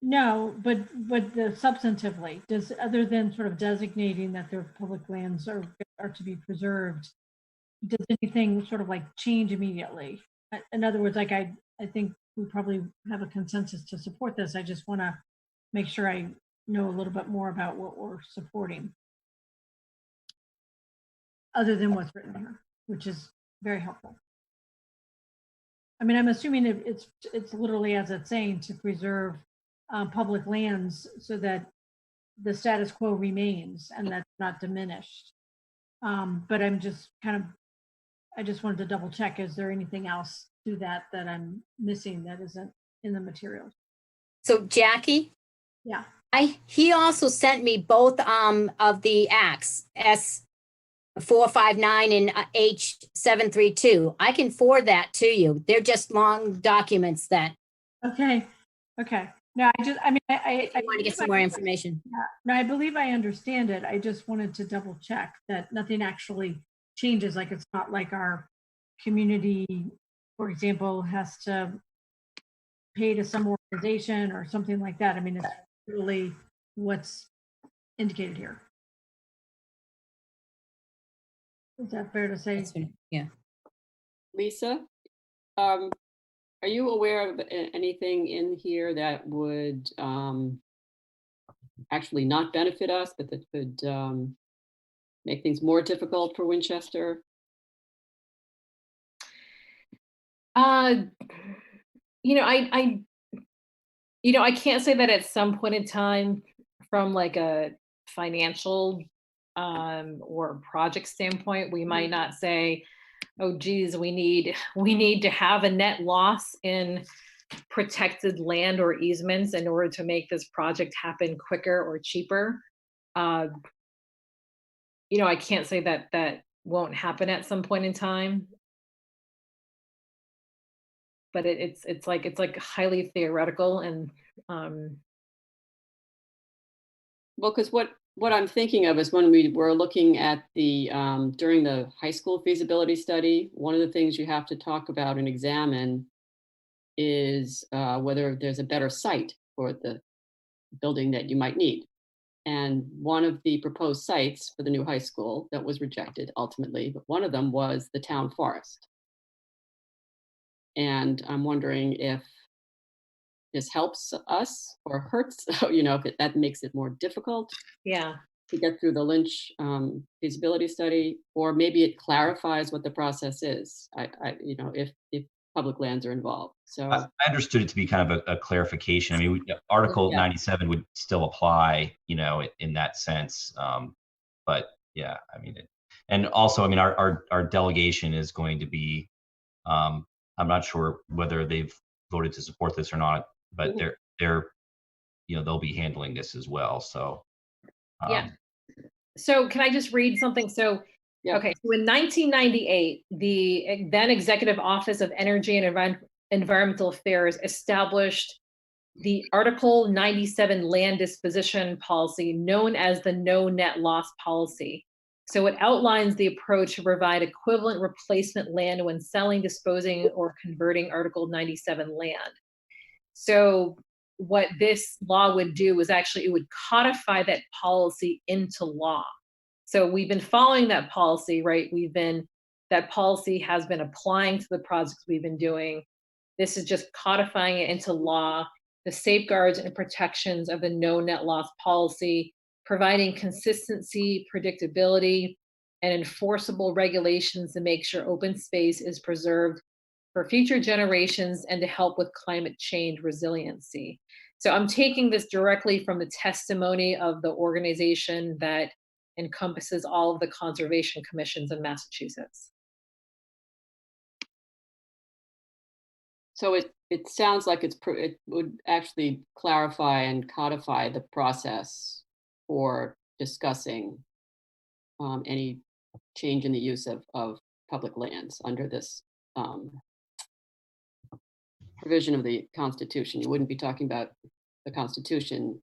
No, but substantively, other than sort of designating that their public lands are to be preserved, does anything sort of like change immediately? In other words, like I think we probably have a consensus to support this. I just want to make sure I know a little bit more about what we're supporting, other than what's written here, which is very helpful. I mean, I'm assuming it's literally as it's saying, to preserve public lands so that the status quo remains and that's not diminished. But I'm just I just wanted to double check. Is there anything else to that I'm missing that isn't in the materials? So Jackie, Yeah. he also sent me both of the acts, S459 and H732. I can forward that to you. They're just long documents that Okay. No, I want to get some more information. Yeah, no, I believe I understand it. I just wanted to double check that nothing actually changes. Like it's not like our community, for example, has to pay to some organization or something like that. I mean, it's really what's indicated here. Is that fair to say? That's right. Yeah. Lisa, are you aware of anything in here that would actually not benefit us, but that could make things more difficult for Winchester? I can't say that at some point in time, from like a financial or project standpoint, we might not say, oh geez, we need to have a net loss in protected land or easements in order to make this project happen quicker or cheaper. I can't say that won't happen at some point in time, but it's like highly theoretical. And Well, because what I'm thinking of is when we were looking at the during the high school feasibility study, one of the things you have to talk about and examine is whether there's a better site for the building that you might need. And one of the proposed sites for the new high school that was rejected ultimately, but one of them was the town forest. And I'm wondering if this helps us or hurts, if that makes it more difficult yeah. to get through the Lynch feasibility study, or maybe it clarifies what the process is. If public lands are involved. So I understood it to be kind of a clarification. I mean, Article Yeah. 97 would still apply, in that sense. But yeah, I mean, and also, I mean, our delegation is going to be, I'm not sure whether they've voted to support this or not, but Mhm. they'll be handling this as well. So, Yeah. So can I just read something? So, Yeah. okay. So in 1998, the then Executive Office of Energy and Environmental Affairs established the Article 97 land disposition policy, known as the no net loss policy. So it outlines the approach to provide equivalent replacement land when selling, disposing, or converting Article 97 land. So what this law would do is actually it would codify that policy into law. So we've been following that policy, right? That policy has been applying to the projects we've been doing. This is just codifying it into law, the safeguards and protections of the no net loss policy, providing consistency, predictability, and enforceable regulations to make sure open space is preserved for future generations and to help with climate change resiliency. So I'm taking this directly from the testimony of the organization that encompasses all of the conservation commissions in Massachusetts. So it sounds like it would actually clarify and codify the process for discussing any change in the use of public lands under this provision of the Constitution. You wouldn't be talking about the Constitution.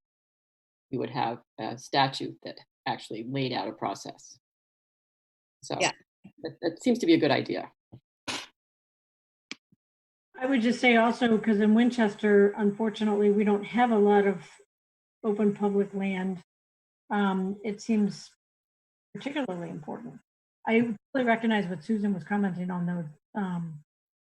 You would have a statute that actually laid out a process. So Yeah. that seems to be a good idea. I would just say also, because in Winchester, unfortunately, we don't have a lot of open public land. It seems particularly important. I really recognize what Susan was commenting on, though,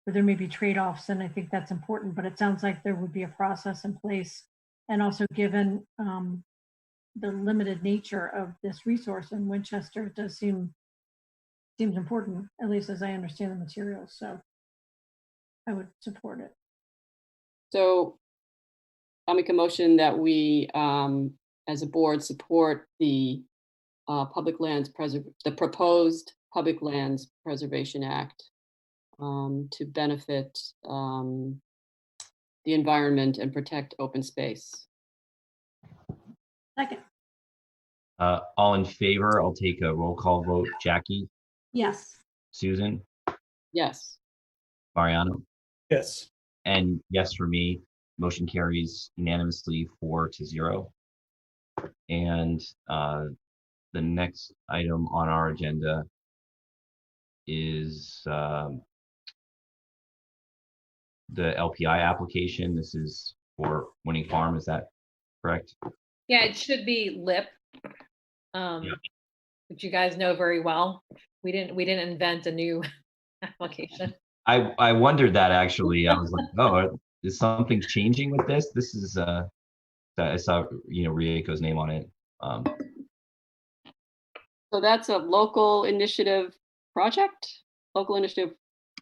where there may be trade-offs, and I think that's important, but it sounds like there would be a process in place. And also given the limited nature of this resource in Winchester, it does seems important, at least as I understand the materials. So I would support it. So I'll make a motion that we, as a board, support the the proposed Public Lands Preservation Act to benefit the environment and protect open space. Second, All in favor? I'll take a roll call vote. Jackie, yes. Susan, Yes. Mariano, Yes. and yes for me. Motion carries unanimously 4-0. And the next item on our agenda is the LPI application. This is for Winning Farm. Is that correct? Yeah, it should be LIP, which you guys know very well. We didn't invent a new application. I wondered that actually. I was like, oh, is something changing with this? This is I saw Rieko's name on it. So that's a local initiative project? Local initiative,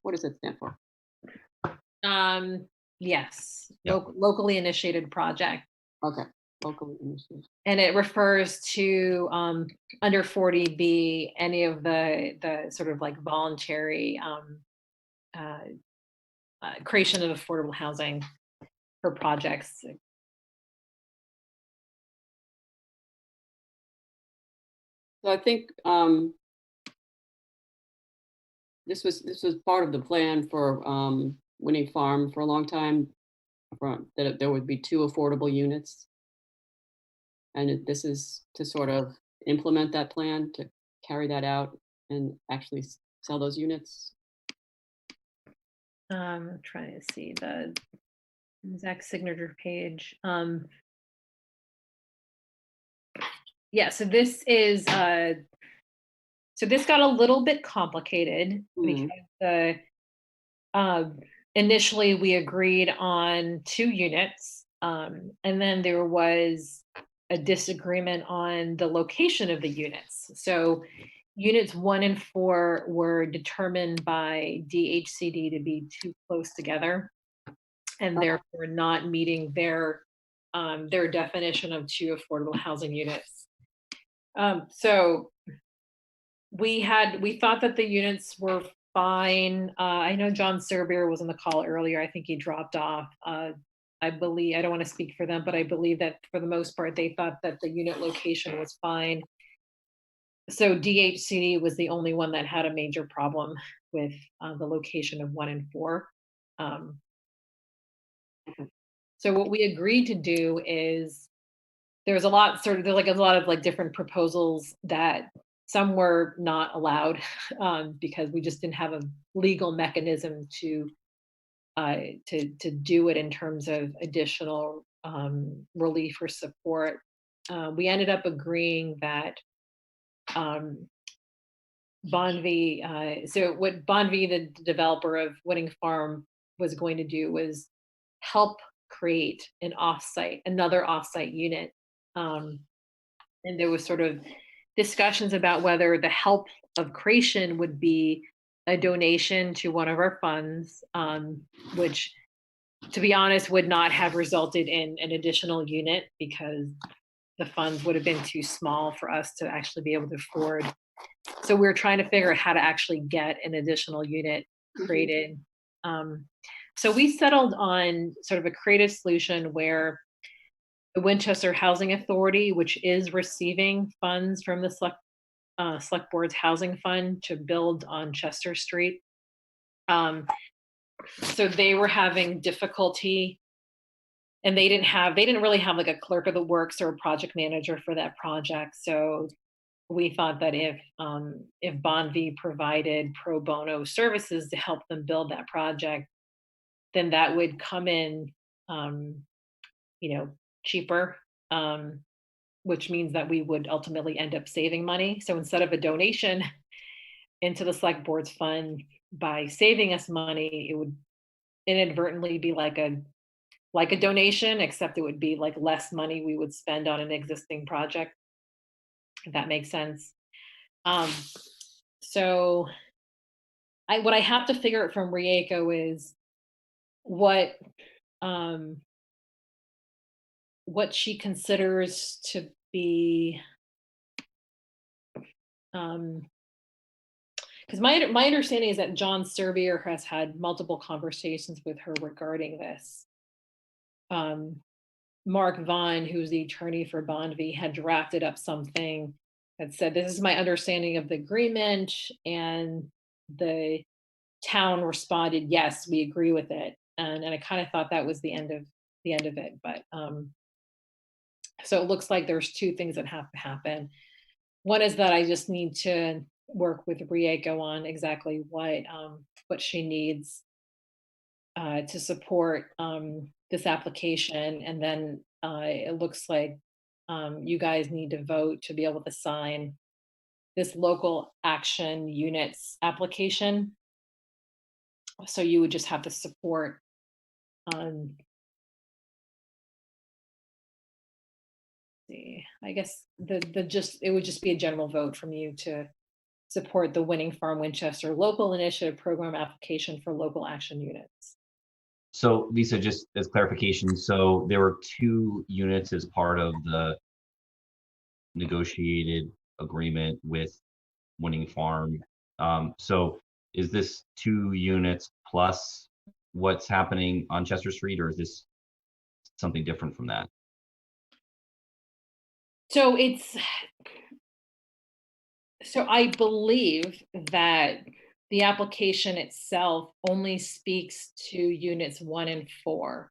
what does it stand for? Yes, Yeah. locally initiated project. Okay, local initiative. And it refers to under 40B, any of the sort of like voluntary creation of affordable housing for projects. So I think this was part of the plan for Winning Farm for a long time, that there would be 2 affordable units. And this is to sort of implement that plan, to carry that out and actually sell those units. I'm trying to see the exact signature page. Yeah, so this is so this got a little bit complicated because initially we agreed on 2 units, and then there was a disagreement on the location of the units. So units 1 and 4 were determined by DHCD to be too close together, and therefore not meeting their definition of 2 affordable housing units. So we thought that the units were fine. I know John Serbier was on the call earlier. I think he dropped off. I believe, I don't want to speak for them, but I believe that for the most part, they thought that the unit location was fine. So DHCD was the only one that had a major problem with the location of 1 and 4. So what we agreed to do is there's a lot of like different proposals that some were not allowed because we just didn't have a legal mechanism to do it in terms of additional relief or support. We ended up agreeing that Bonvi, so what Bonvi, the developer of Winning Farm, was going to do was help create another offsite unit. And there was sort of discussions about whether the help of creation would be a donation to one of our funds, which, to be honest, would not have resulted in an additional unit because the funds would have been too small for us to actually be able to afford. So we were trying to figure out how to actually get an additional unit created. So we settled on sort of a creative solution where the Winchester Housing Authority, which is receiving funds from the select board's housing fund to build on Chester Street. So they were having difficulty, and they didn't really have like a clerk of the works or a project manager for that project. So we thought that if Bonvi provided pro bono services to help them build that project, then that would come in, cheaper, which means that we would ultimately end up saving money. So instead of a donation into the select board's fund, by saving us money, it would inadvertently be like a donation, except it would be like less money we would spend on an existing project, if that makes sense. So what I have to figure out from Rieko is what she considers to be, because my understanding is that John Serbier has had multiple conversations with her regarding this. Mark Vaughn, who's the attorney for Bonvi, had drafted up something that said, "This is my understanding of the agreement," and the town responded, "Yes, we agree with it." And I kind of thought that was the end of it, but so it looks like there's two things that have to happen. One is that I just need to work with Rieko on exactly what she needs to support this application, and then it looks like you guys need to vote to be able to sign this local action units application. So you would just have to support I guess it would just be a general vote from you to support the Winning Farm Winchester local initiative program application for local action units. So Lisa, just as clarification, so there were 2 units as part of the negotiated agreement with Winning Farm. So is this 2 units plus what's happening on Chester Street, or is this something different from that? So I believe that the application itself only speaks to units 1 and 4.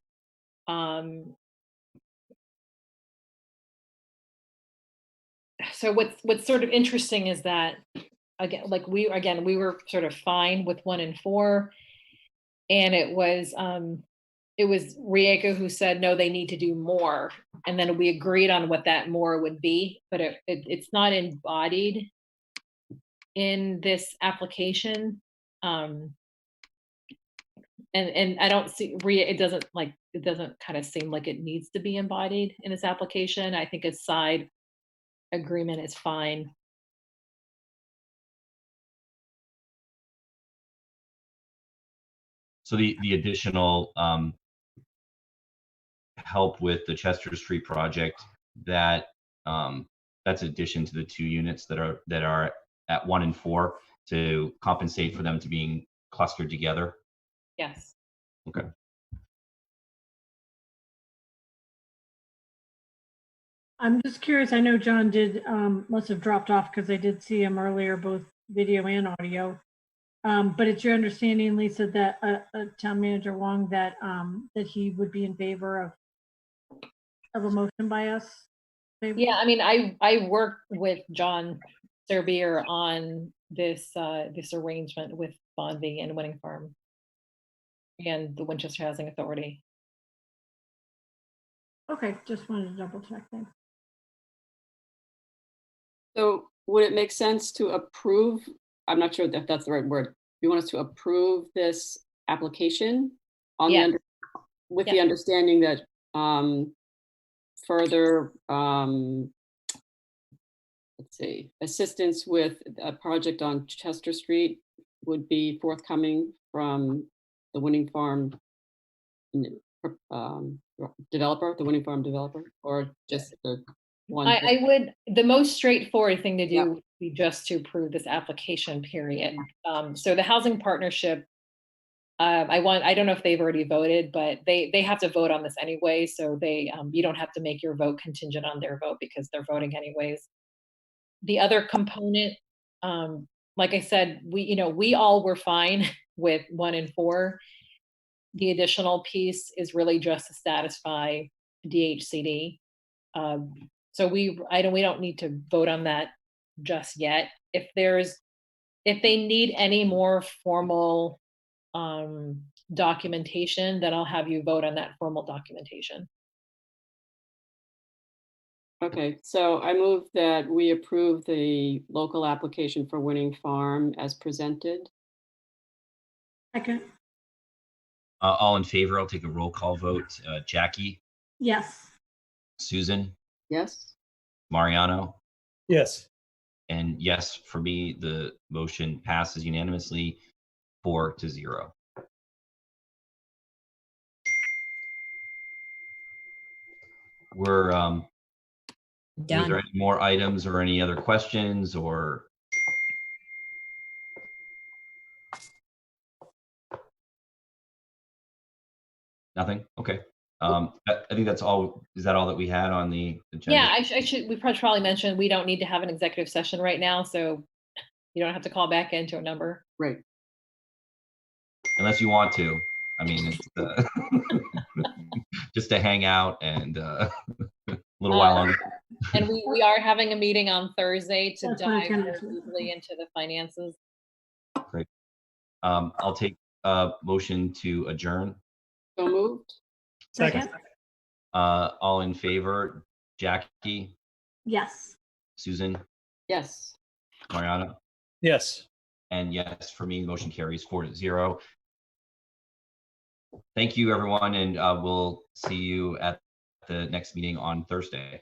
So what's sort of interesting is that we were sort of fine with 1 and 4, and it was Rieko who said no, they need to do more, and then we agreed on what that more would be, but it's not embodied in this application. And I don't see it doesn't kind of seem like it needs to be embodied in this application. I think a side agreement is fine. So the additional help with the Chester Street project, that's addition to the 2 units that are at 1 and 4 to compensate for them to being clustered together. Yes. Okay. I'm just curious, I know John must have dropped off because I did see him earlier, both video and audio. But it's your understanding, Lisa, that Town Manager Wong, that he would be in favor of a motion by us? Yeah, I mean, I worked with John Serbier on this arrangement with Bonvi and Winning Farm and the Winchester Housing Authority. Okay, just wanted to double check. Thanks. So would it make sense to approve? I'm not sure if that's the right word. You want us to approve this application on the understanding that further let's see, assistance with a project on Chester Street would be forthcoming from the Winning Farm developer, the Winning Farm developer, or just the one? The most straightforward thing to do would be just to approve this application period. So the housing partnership I don't know if they've already voted, but they have to vote on this anyway. So you don't have to make your vote contingent on their vote because they're voting anyways. The other component, like I said, we all were fine with 1 and 4. The additional piece is really just to satisfy DHCD. So we don't need to vote on that just yet. If they need any more formal documentation, then I'll have you vote on that formal documentation. Okay, so I move that we approve the local application for Winning Farm as presented. Second, All in favor, I'll take a roll call vote. Jackie, yes. Susan, Yes? Mariano, Yes. and yes, for me, the motion passes unanimously 4-0. Was there Done. any more items or any other questions or? Nothing? Okay. I think that's all. Is that all that we had on the agenda? Yeah, we probably mentioned we don't need to have an executive session right now, so you don't have to call back into a number. Right. Unless you want to. I mean, it's just to hang out and a little while longer. And we are having a meeting on Thursday to That's what I was dive gonna more mention. deeply into the finances. Great. I'll take a motion to adjourn. So moved? Second, All in favor, Jackie, yes. Susan, Yes. Mariana, Yes. and yes, for me, motion carries 4-0. Thank you, everyone, and we'll see you at the next meeting on Thursday.